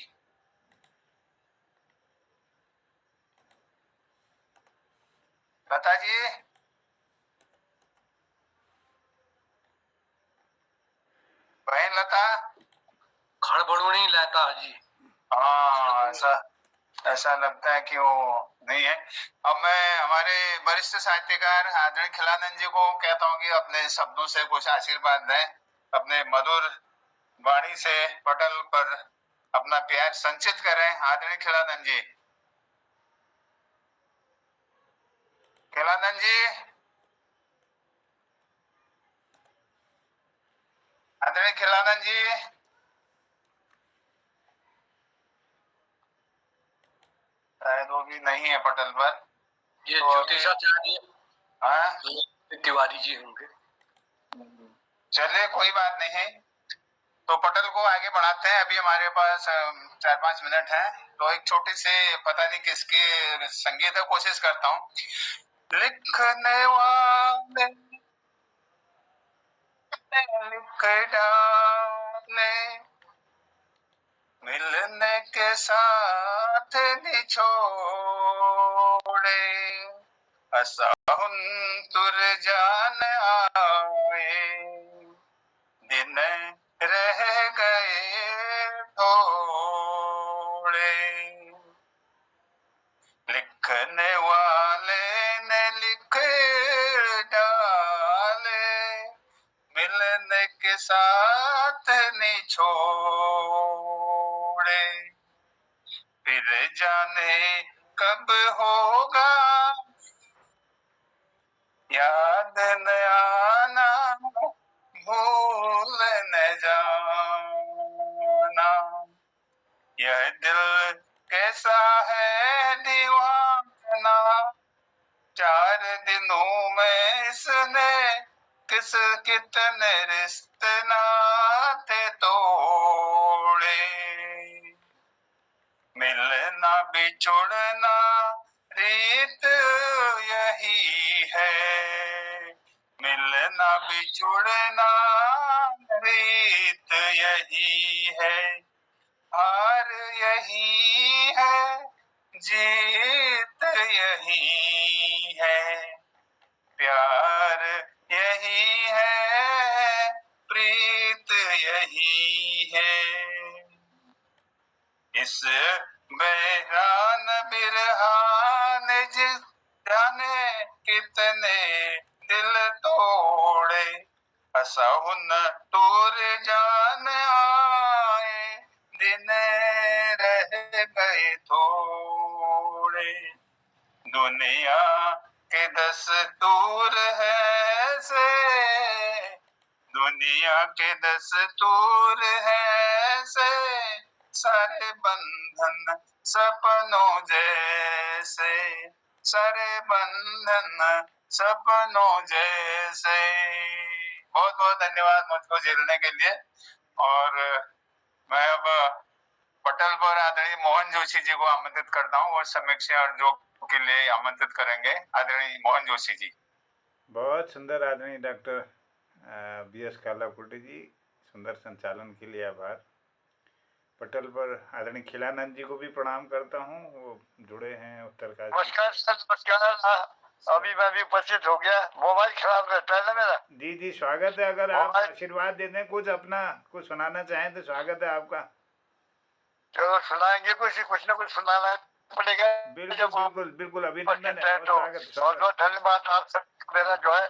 लता जी, बहन लता। खड़बड़ू नहीं लाता जी। हाँ, ऐसा ऐसा लगता है कि वो नहीं है। अब मैं हमारे वरिष्ठ साहित्यकार आदरणीय खिलानंद जी को कहता हूँ कि अपने शब्दों से कुछ आशीर्वाद दें, अपने मधुर वाणी से पटल पर अपना प्यार संचित करें। आदरणीय खिलानंद जी, खिलानंद जी, आदरणीय खिलानंद जी। शायद वो भी नहीं है पटल पर। ये तो ज्योतिषाचार्य तिवारी जी होंगे। चलिए कोई बात नहीं, तो पटल को आगे बढ़ाते हैं। अभी हमारे पास 4-5 मिनट हैं, तो एक छोटी सी, पता नहीं किसकी संगीत है, कोशिश करता हूँ। लिखने वाले लिख डाले, मिलने के साथ निछोड़े, असहुंतुर जान आए, दिन रह गए थोड़े। लिखने वाले ने लिख डाले, मिलने के साथ निछोड़े, फिर जाने कब होगा याद न आना, भूल न जाना। यह दिल कैसा है दीवाना, 4 दिनों में किस कितने रिश्ते नाते तोड़े, मिलना बिछुड़ना रीत यही है, मिलना बिछुड़ना रीत यही है, हार यही है जीत यही है, प्यार यही है प्रीत यही है। इस बहरान बिरहान जिस जाने कितने दिल तोड़े, असहुन टूर जान आए दिन रह गए थोड़े, दुनिया के दस्तूर है से, दुनिया के दस्तूर है से, सारे बंधन सपनों जैसे, सारे बंधन सपनों जैसे। बहुत बहुत धन्यवाद मुझको झेलने के लिए। और मैं अब पटल पर आदरणीय मोहन जोशी जी को आमंत्रित करता हूँ और समीक्षा और जो के लिए आमंत्रित करेंगे आदरणीय मोहन जोशी जी। बहुत सुंदर आदरणीय डॉक्टर BS कालाकुटी जी, सुंदर संचालन के लिए आभार। पटल पर आदरणीय खिलानंद जी को भी प्रणाम करता हूँ, वो जुड़े हैं उत्तरकाशी। नमस्कार सर, नमस्कार। अभी मैं भी उपस्थित हो गया, मोबाइल खराब रहता है ना मेरा। जी जी, स्वागत है। अगर आप आशीर्वाद दे दें, कुछ अपना कुछ सुनाना चाहें तो स्वागत है आपका। चलो सुनाएंगे, कुछ ना कुछ सुनाना पड़ेगा। बिल्कुल बिल्कुल बिल्कुल, अभिनंदन है, तो बहुत बहुत धन्यवाद आप सब। मेरा जो है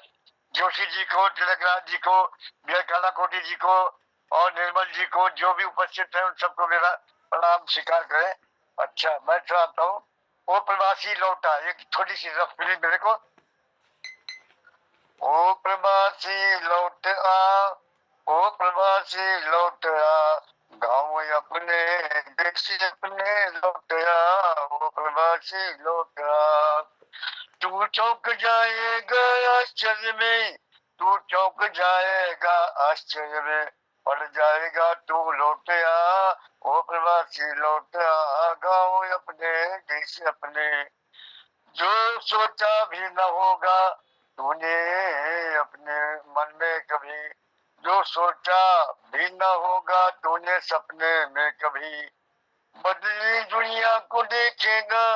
जोशी जी को, तिलकराज जी को, BS कालाकोटी जी को और निर्मल जी को, जो भी उपस्थित है उन सबको मेरा प्रणाम स्वीकार करें। अच्छा, मैं चाहता हूँ वो प्रवासी लौटा, एक थोड़ी सी रफ फिल्म मेरे को। ओ प्रवासी लौट आ, ओ प्रवासी लौट आ, गाँव अपने देश अपने लौट आ, ओ प्रवासी लौट आ। तू चौंक जाएगा आश्चर्य में, तू चौंक जाएगा आश्चर्य में, पड़ जाएगा तू लौट आ, ओ प्रवासी लौट आ, गाँव अपने देश अपने। जो सोचा भी न होगा तूने अपने मन में कभी, जो सोचा भी न होगा तूने सपने में कभी, बदली दुनिया को देखेगा,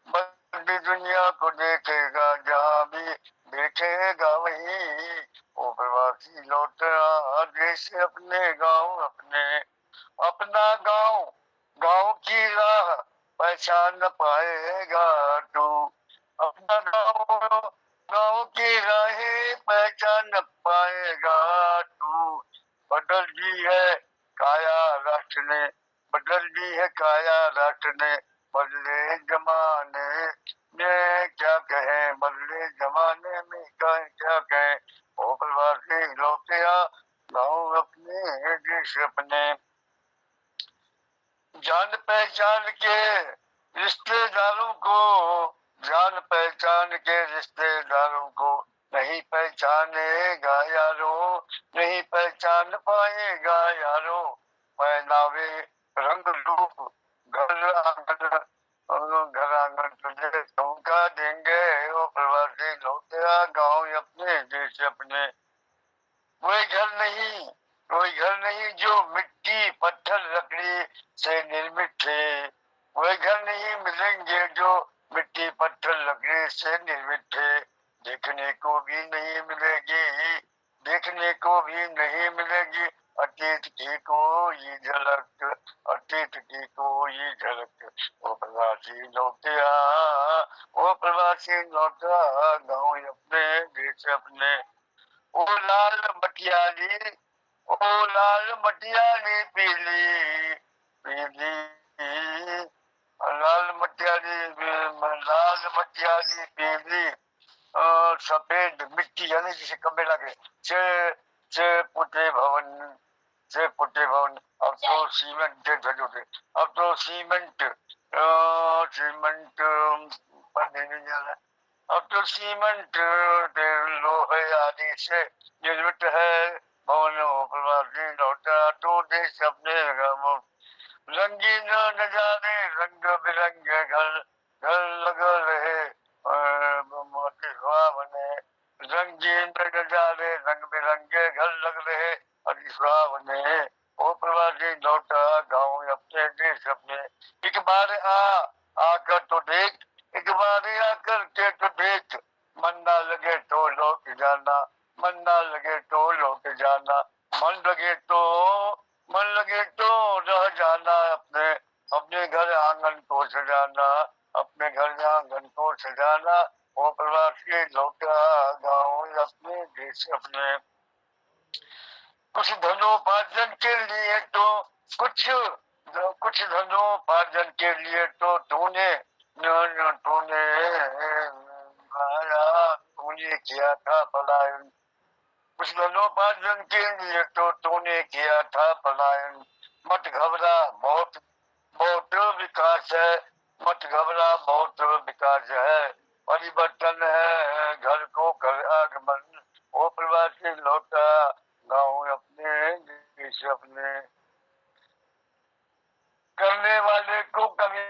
बदली दुनिया को देखेगा, जहाँ भी देखेगा वही, ओ प्रवासी लौट आ, देश अपने गाँव अपने। अपना गाँव, गाँव की राह पहचान न पाएगा तू, अपना गाँव, गाँव की राहें पहचान न पाएगा तू। बदल दी है काया राष्ट्र ने, बदल दी है काया राष्ट्र ने, बदले जमाने में क्या कहें, बदले जमाने में क्या कहें, ओ प्रवासी लौटे आ, गाँव अपने देश अपने। जान पहचान के रिश्तेदारों को, जान पहचान के रिश्तेदारों को नहीं पहचानेगा यारो, नहीं पहचान पाएगा यारो। पहनावे रंग रूप घर आंगन तुझे चमका देंगे, वो प्रवासी लौटे गाँव अपने देश अपने। कोई घर नहीं, कोई घर नहीं जो मिट्टी पत्थर लकड़ी से निर्मित थे, कोई घर नहीं मिलेंगे जो मिट्टी पत्थर लकड़ी से निर्मित थे। देखने को भी नहीं मिलेगी, देखने को भी नहीं मिलेगी अतीत की कोई झलक, अतीत की कोई झलक। वो प्रवासी लौटे आ, वो प्रवासी लौटा, गाँव अपने देश अपने। ओ लाल मटियाली, ओ लाल मटियाली पीली पीली, लाल मटियाली, लाल मटियाली पीली सफेद मिट्टी, यानी जिसे कब्बे लगे से पुटे भवन, से पुटे भवन। अब तो सीमेंट थे, अब तो सीमेंट सीमेंट पर नहीं जा रहा, अब तो सीमेंट लोहे आदि से निर्मित है भवन प्रवासी लौटा तो देश अपने रंगीन नजारे रंग बिरंगे घर घर लग रहे बने रंगीन नजारे रंग बिरंगे घर लग रहे बने ओ प्रवासी लौटा गाँव अपने देश अपने एक बार आकर तो देख एक बार आकर के तो देख मन ना लगे तो लौट जाना मन ना लगे तो लौट जाना मन लगे तो रह जाना अपने अपने घर आंगन को सजाना अपने घर आंगन को सजाना वो प्रवासी लौटा गाँव अपने देश अपने कुछ धनोपार्जन के लिए तो कुछ धनोपार्जन के लिए तो तूने तूने किया था पलायन कुछ धनोपार्जन के लिए तो तूने किया था पलायन मत घबरा बहुत बहुत विकास है मत घबरा बहुत विकास है परिवर्तन है घर को कर आगमन वो प्रवासी लौटा गाँव अपने देश अपने करने वाले को कमी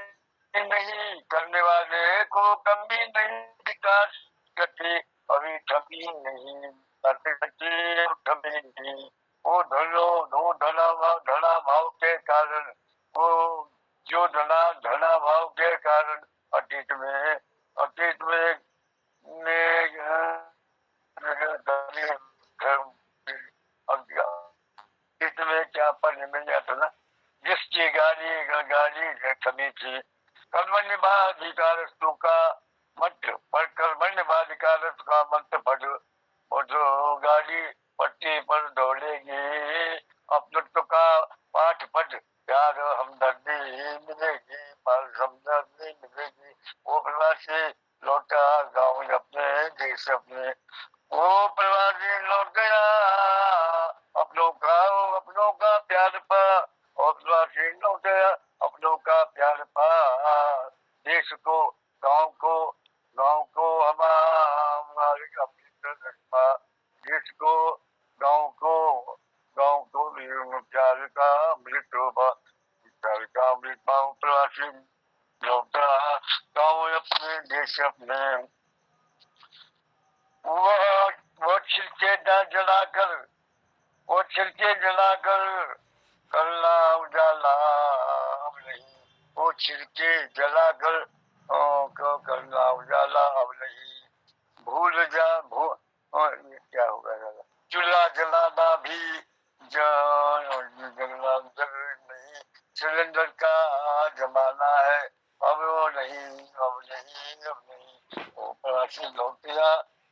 नहीं करने वाले को कमी नहीं विकास करते अभी कमी नहीं करते कमी नहीं वो धना भाव के कारण वो जो धना भाव के कारण अतीत में में क्या पढ़ने मिल जाता ना जिसकी गाड़ी कमी थी कर्मण्यवाधिकारस्तु का मंत्र पर कर्मण्यवाधिकारस्तु का मंत्र पढ़ और जो गाड़ी पट्टी पर दौड़ेगी अपनत्व का पाठ पढ़ प्यार हमदर्दी मिलेगी पर हमदर्दी मिलेगी वो प्रवासी लौटा गाँव अपने देश अपने वो प्रवासी लौट गया अपनों का प्यार पा और प्रवासी लौट गया अपनों का प्यार पा देश को गाँव को हमारे अपनी तरफ देश को गाँव को प्यार का अमृत प्यार का अमृत प्रवासी लौटा गाँव अपने देश अपने वो छिलके जलाकर करना उजाला अब नहीं वो छिलके जलाकर करना उजाला अब नहीं भूल जा ये क्या होगा चूल्हा जलाना भी जलना नहीं सिलेंडर का जमाना है अब नहीं वो प्रवासी लौटिया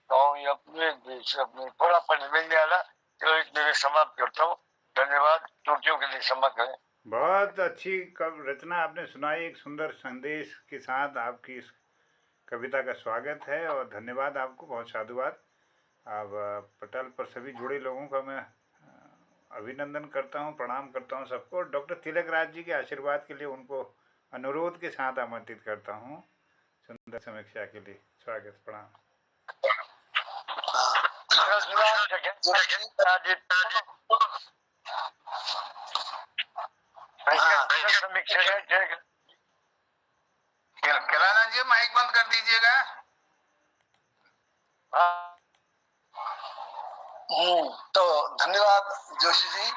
गाँव अपने देश अपने थोड़ा पढ़ने में नहीं आ रहा तो इसमें समाप्त करता हूँ धन्यवाद त्रुटियों के लिए क्षमा करें बहुत अच्छी रचना आपने सुनाई एक सुंदर संदेश के साथ आपकी इस कविता का स्वागत है और धन्यवाद आपको बहुत साधुवाद अब पटल पर सभी जुड़े लोगों का मैं अभिनंदन करता हूँ प्रणाम करता हूँ सबको डॉक्टर तिलक राज जी के आशीर्वाद के लिए उनको अनुरोध के साथ आमंत्रित करता हूँ सुंदर समीक्षा के लिए स्वागत प्रणाम कैलाना जी माइक बंद कर दीजिएगा तो धन्यवाद जोशी जी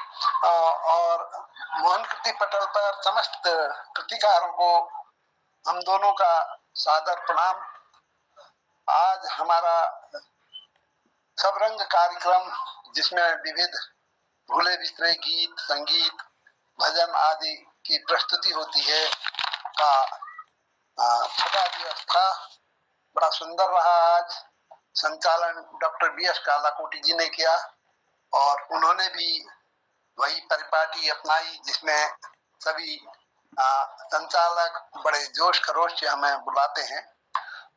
और मोहन कृति पटल पर समस्त कृतिकारों को हम दोनों का सादर प्रणाम। आज हमारा सब रंग कार्यक्रम जिसमें विविध भूले बिसरे गीत संगीत भजन आदि की प्रस्तुति होती है का छठा दिवस था। बड़ा सुंदर रहा। आज संचालन डॉक्टर BS कालाकोटी जी ने किया और उन्होंने भी वही परिपाटी अपनाई जिसमें सभी संचालक बड़े जोश खरोश से हमें बुलाते हैं।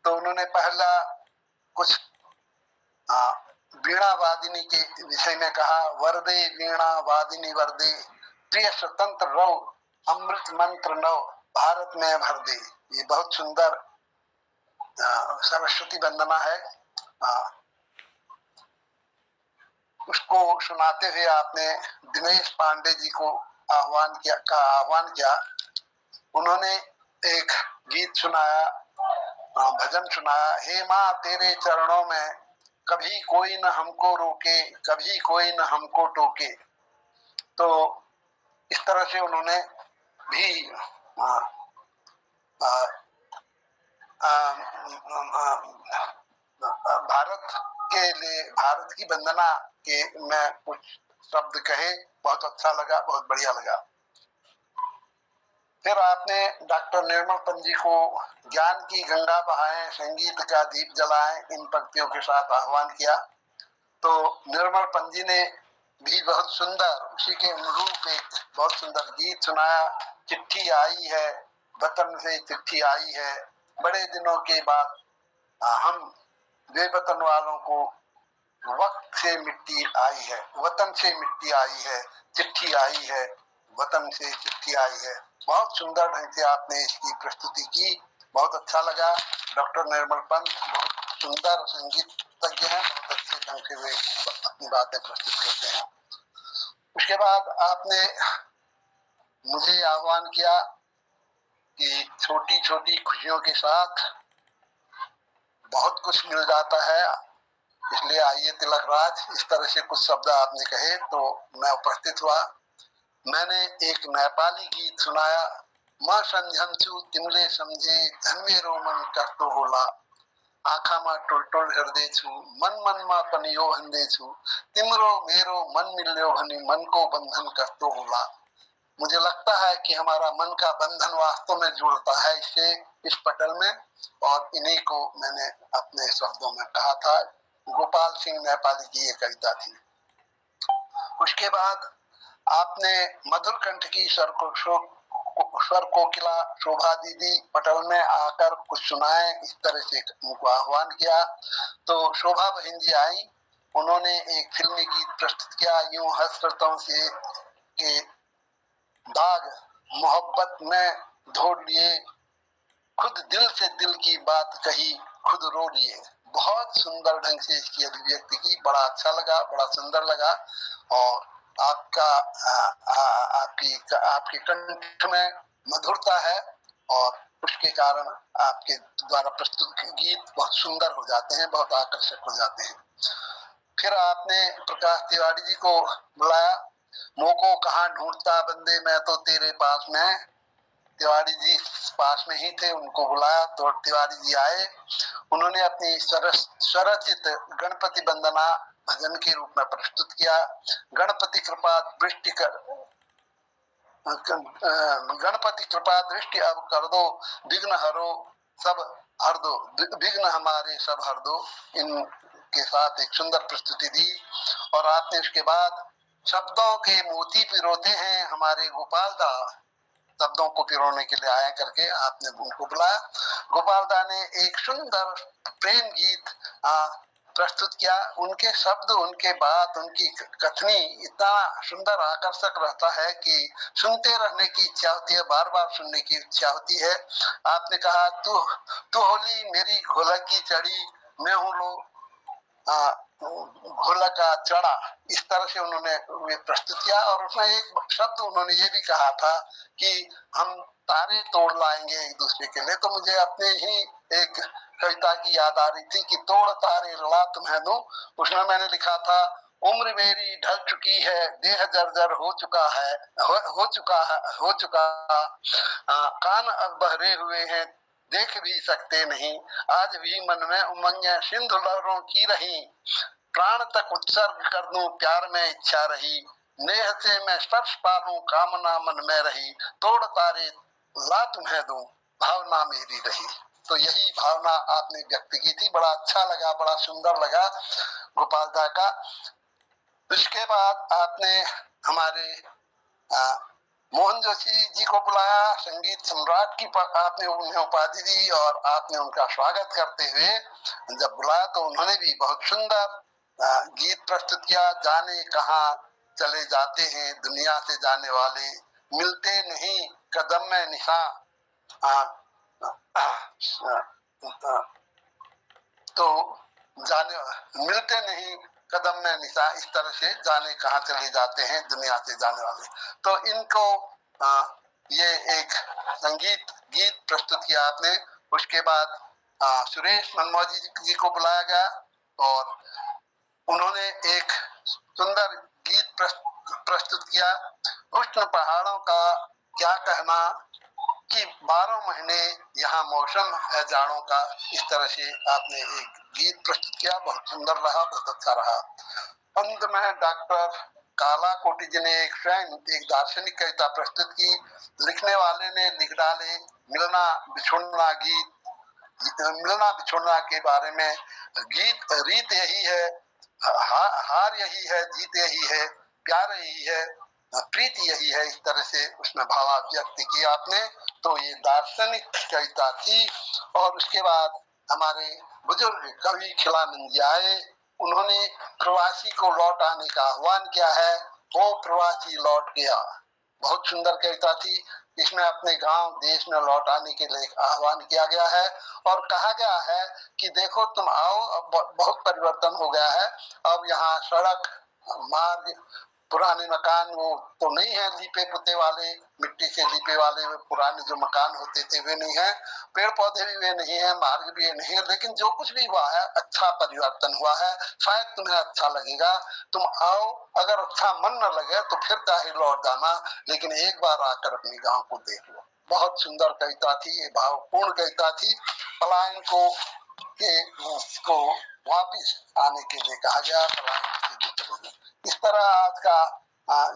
तो उन्होंने पहला कुछ वीणा वादिनी के विषय में कहा, वरदे वीणा वादिनी वरदे प्रिय स्वतंत्र रव अमृत मंत्र नव भारत में भर दे। ये बहुत सुंदर सरस्वती वंदना है, उसको सुनाते हुए आपने दिनेश पांडे जी को आह्वान किया। उन्होंने एक गीत सुनाया, भजन सुनाया, हे माँ तेरे चरणों में कभी कोई न हमको रोके, कभी कोई न हमको टोके। तो इस तरह से उन्होंने भी भारत के लिए, भारत की वंदना के में कुछ शब्द कहे, बहुत अच्छा लगा, बहुत बढ़िया लगा। फिर आपने डॉक्टर निर्मल पंत जी को ज्ञान की गंगा बहाएं, संगीत का दीप जलाएं, इन पंक्तियों के साथ आह्वान किया। तो निर्मल पंत जी ने भी बहुत सुंदर, उसी के अनुरूप एक बहुत सुंदर गीत सुनाया। चिट्ठी आई है, वतन से चिट्ठी आई है, बड़े दिनों के बाद हम बेवतन वालों को वक्त से मिट्टी आई है, वतन से मिट्टी आई है, चिट्ठी आई है, वतन से चिट्ठी आई है। बहुत सुंदर ढंग से आपने इसकी प्रस्तुति की, बहुत अच्छा लगा। डॉक्टर निर्मल पंत बहुत सुंदर संगीतज्ञ हैं, बहुत अच्छे ढंग से वे अपनी बातें प्रस्तुत करते हैं। उसके बाद आपने मुझे आह्वान किया कि छोटी छोटी खुशियों के साथ बहुत कुछ मिल जाता है, इसलिए आइए तिलक राज, इस तरह से कुछ शब्द आपने कहे तो मैं उपस्थित हुआ। मैंने एक नेपाली गीत सुनाया, मां समझंछु तिमले समझे धन मेरो मन कस्तो होला, आँखामा टुलटुल हृदय छु मन मनमा पनि यो भन्दै छु, तिम्रो मेरो मन मिल्यो भने मनको बंधन कस्तो होला। मुझे लगता है कि हमारा मन का बंधन वास्तव में जुड़ता है इससे, इस पटल में, और इन्हीं को मैंने अपने शब्दों में कहा था। गोपाल सिंह नेपाली की ये कविता थी। उसके बाद आपने मधुर कंठ की स्वर कोकिला शोभा दीदी पटल में आकर कुछ सुनाए, इस तरह से उनको आह्वान किया। तो शोभा बहन जी आई, उन्होंने एक फिल्मी गीत प्रस्तुत किया, यूं हसरतों से के दाग मोहब्बत में धो लिए, खुद दिल से दिल की बात कही, खुद रो लिए। बहुत सुंदर ढंग से इसकी अभिव्यक्ति की, बड़ा अच्छा लगा, बड़ा सुंदर लगा। और आपके कंठ में मधुरता है और उसके कारण आपके द्वारा प्रस्तुत गीत बहुत सुंदर हो जाते हैं, बहुत आकर्षक हो जाते हैं। फिर आपने प्रकाश तिवारी जी को बुलाया, मोको कहाँ ढूंढता बंदे मैं तो तेरे पास में। तिवारी जी पास में ही थे, उनको बुलाया तो तिवारी जी आए। उन्होंने अपनी स्वरचित गणपति वंदना भजन के रूप में प्रस्तुत किया। गणपति कृपा दृष्टि अब कर दो, विघ्न हरो सब हर दो, विघ्न हमारे सब हर दो, इनके साथ एक सुंदर प्रस्तुति दी। और आपने उसके बाद शब्दों के मोती पिरोते हैं हमारे गोपाल दा, शब्दों को पिरोने के लिए आया करके आपने उनको बुलाया। गोपाल दा ने एक सुंदर प्रेम गीत प्रस्तुत किया। उनके शब्द, उनके बात, उनकी कथनी इतना सुंदर आकर्षक रहता है कि सुनते रहने की इच्छा होती है, बार बार सुनने की इच्छा होती है। आपने कहा तू होली मेरी घोलक की चढ़ी, मैं हूँ लो घोलक का चढ़ा, इस तरह से उन्होंने प्रस्तुत किया। और उसमें एक शब्द उन्होंने ये भी कहा था कि हम तारे तोड़ लाएंगे एक दूसरे के लिए। तो मुझे अपने ही एक कविता की याद आ रही थी कि तोड़ तारे ला तुम्हें दूं। उसमें मैंने लिखा था, उम्र मेरी ढल चुकी है, देह जर्जर हो चुका है, हो चुका कान अब बहरे हुए हैं, देख भी सकते नहीं, आज भी मन में उमंगें सिंधु लहरों की रही, प्राण तक उत्सर्ग कर दूं प्यार में इच्छा रही, नेह से मैं स्पर्श पालूं कामना मन में रही, तोड़ तारे ला तुम्हें दूं भावना मेरी रही। तो यही भावना आपने व्यक्त की थी, बड़ा अच्छा लगा, बड़ा सुंदर लगा गोपाल दा का। उसके बाद आपने हमारे मोहन जोशी जी को बुलाया, संगीत सम्राट की आपने उन्हें उपाधि दी और आपने उनका स्वागत करते हुए जब बुलाया तो उन्होंने भी बहुत सुंदर गीत प्रस्तुत किया। जाने कहाँ चले जाते हैं दुनिया से जाने वाले, मिलते नहीं कदम में निशान, तो जाने मिलते नहीं, कदम में निशा, इस तरह से जाने कहाँ चले जाते हैं दुनिया से जाने वाले। तो इनको ये एक संगीत गीत प्रस्तुत किया आपने। उसके बाद सुरेश मनमोजी जी को बुलाया गया और उन्होंने एक सुंदर गीत प्रस्तुत किया। उष्ण पहाड़ों का क्या कहना कि 12 महीने यहाँ मौसम है जाड़ों का, इस तरह से आपने एक गीत प्रस्तुत किया, बहुत सुंदर रहा, बहुत अच्छा रहा। अंत में डॉक्टर काला कोटी जी ने एक स्वयं एक दार्शनिक कविता प्रस्तुत की। लिखने वाले ने लिख डाले मिलना बिछुड़ना गीत, मिलना बिछुड़ना के बारे में गीत। रीत यही है, हार यही है, जीत यही है, प्यार यही है, प्रीति यही है, इस तरह से उसमें भाव व्यक्त किया आपने। तो ये दार्शनिक कविता थी। और उसके बाद हमारे बुजुर्ग कवि खिलानंद जी आए, उन्होंने प्रवासी को लौट आने का आह्वान किया है। वो प्रवासी लौट गया, बहुत सुंदर कविता थी। इसमें अपने गांव देश में लौट आने के लिए आह्वान किया गया है और कहा गया है कि देखो तुम आओ, अब बहुत परिवर्तन हो गया है। अब यहाँ सड़क मार्ग पुराने मकान वो तो नहीं है, लीपे पुते वाले, मिट्टी से लीपे वाले पुराने जो मकान होते थे वे नहीं है, पेड़ पौधे भी वे नहीं है, मार्ग भी नहीं है। लेकिन जो कुछ भी हुआ है अच्छा परिवर्तन हुआ है, शायद तुम्हें अच्छा लगेगा, तुम आओ। अगर अच्छा मन न लगे तो फिर चाहे लौट जाना, लेकिन एक बार आकर अपने गांव को देख लो। बहुत सुंदर कविता थी, ये भावपूर्ण कविता थी। पलायन को वापिस आने के लिए कहा गया, पलायन से। इस तरह आज का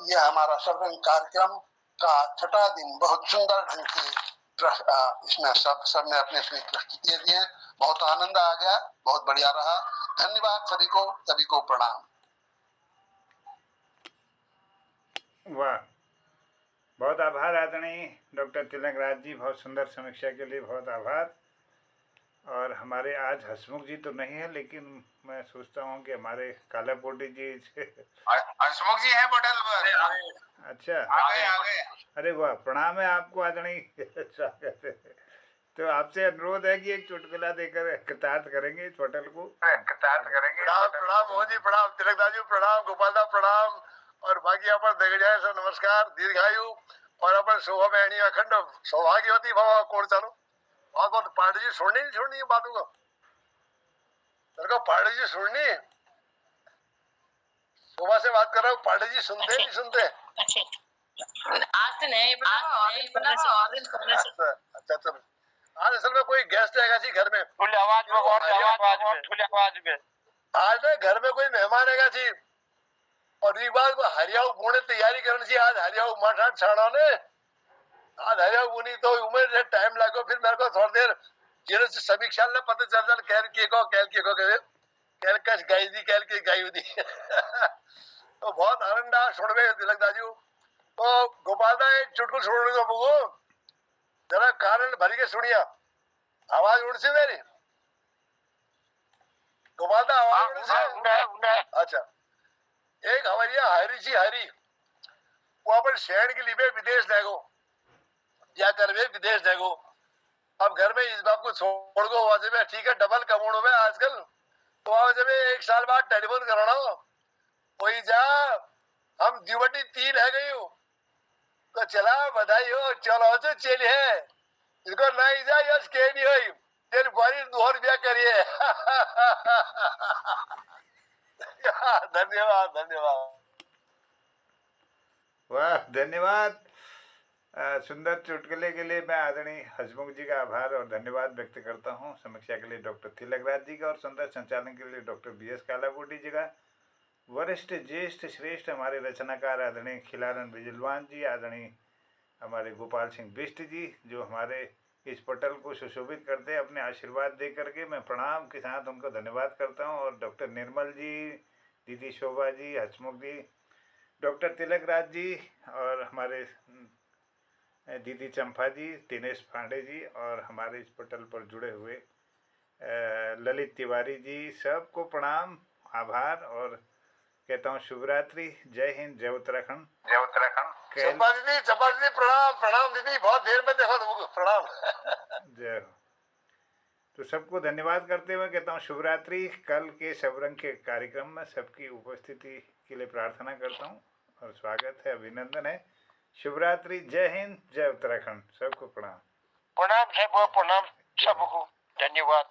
यह हमारा शबरंग कार्यक्रम का छठा दिन बहुत सुंदर ढंग से इसमें सबने अपने अपनी प्रस्तुतियां दी हैं। बहुत आनंद आ गया, बहुत बढ़िया रहा। धन्यवाद सभी को प्रणाम। वाह, बहुत आभार आदरणीय डॉक्टर तिलक राज जी, बहुत सुंदर समीक्षा के लिए बहुत आभार। और हमारे आज हसमुख जी तो नहीं है, लेकिन मैं सोचता हूँ कि हमारे काला पोटी जी हसमुख जी हैं पटेल पर। अच्छा, आ गए। अरे वाह, प्रणाम है आपको आदरणीय, स्वागत है। तो आपसे अनुरोध है कि एक चुटकुला देकर कृतार्थ करेंगे इस पटेल को। प्रणाम मोहन जी, प्रणाम तिलक दाजू, प्रणाम गोपाल दा, प्रणाम और बाकी अपन दिग्विजय सर नमस्कार, दीर्घायु और अपन शोभा में अखंड सौभाग्यवती भव। कोण चालू बहुत पांडे जी छोड़नी है बातों को, मेरे को पांडे जी छोड़नी। शोभा से बात कर रहा हूँ, पांडे जी सुनते नहीं सुनते? आज तो नहीं, अच्छा चलो। आज असल में कोई गेस्ट आएगा जी घर में, खुली आवाज में, खुली आवाज में। आज ना घर में कोई मेहमान आएगा जी, और एक बार को हरियाऊ बोने तैयारी करनी चाहिए। आज हरियाऊ मठाट छाड़ा ने, आज हरियाऊ बुनी तो उम्र टाइम लागो। फिर मेरे को थोड़ी देर जेल से समीक्षा ने पता चल जाए कैल कश गाई दी, कैल की गाई दी। तो बहुत आनंद आ सुनवे तिलक दाजू। तो गोपाल दा एक चुटकुल सुनने को मुझको जरा कारण भरी के सुनिया। आवाज उड़ सी मेरी गोपाल दा, आवाज उड़ सी? अच्छा, एक हमारिया हरी जी हरी, वो अपन शहर के लिए विदेश जाएगो, या करवे विदेश जाएगो। अब घर में इस बात को छोड़ दो, वहां से ठीक है डबल कमाउंड में आजकल, तो वहां से 1 साल बाद टेलीफोन कराना हो, कोई जा हम दिवटी 3 है गई हो, तो चला बधाई हो, चलो तो चल है इसको नहीं जा, यस के नहीं हुई तेरी बड़ी 2 रुपया करिए। धन्यवाद। वाह, धन्यवाद। सुंदर चुटकुले के लिए मैं आदरणीय हसमुख जी का आभार और धन्यवाद व्यक्त करता हूँ। समीक्षा के लिए डॉक्टर तिलक राज जी का और सुंदर संचालन के लिए डॉक्टर BS कालाकोटी जी का। वरिष्ठ ज्येष्ठ श्रेष्ठ हमारे रचनाकार आदरणीय खिलारन बिजलवान जी, आदरणीय हमारे गोपाल सिंह बिष्ट जी, जो हमारे इस पटल को सुशोभित करते हैं अपने आशीर्वाद दे करके, मैं प्रणाम के साथ उनको धन्यवाद करता हूँ। और डॉक्टर निर्मल जी, दीदी शोभा जी, हसमुख जी, डॉक्टर तिलक राज जी और हमारे दीदी चंपा जी, दिनेश पांडे जी और हमारे इस पटल पर जुड़े हुए ललित तिवारी जी, सबको प्रणाम, आभार और कहता हूँ शुभरात्रि। जय हिंद, जय उत्तराखंड। चंपा दीदी प्रणाम दीदी, बहुत देर में देखो तुमको, प्रणाम। जय हो। तो सबको धन्यवाद करते हुए कहता हूँ शुभरात्रि। कल के सबरंग के कार्यक्रम में सबकी उपस्थिति के लिए प्रार्थना करता हूँ और स्वागत है, अभिनंदन है। शुभरात्रि, जय हिंद, जय उत्तराखंड, सबको प्रणाम। प्रणाम साहब, प्रणाम सबको, धन्यवाद।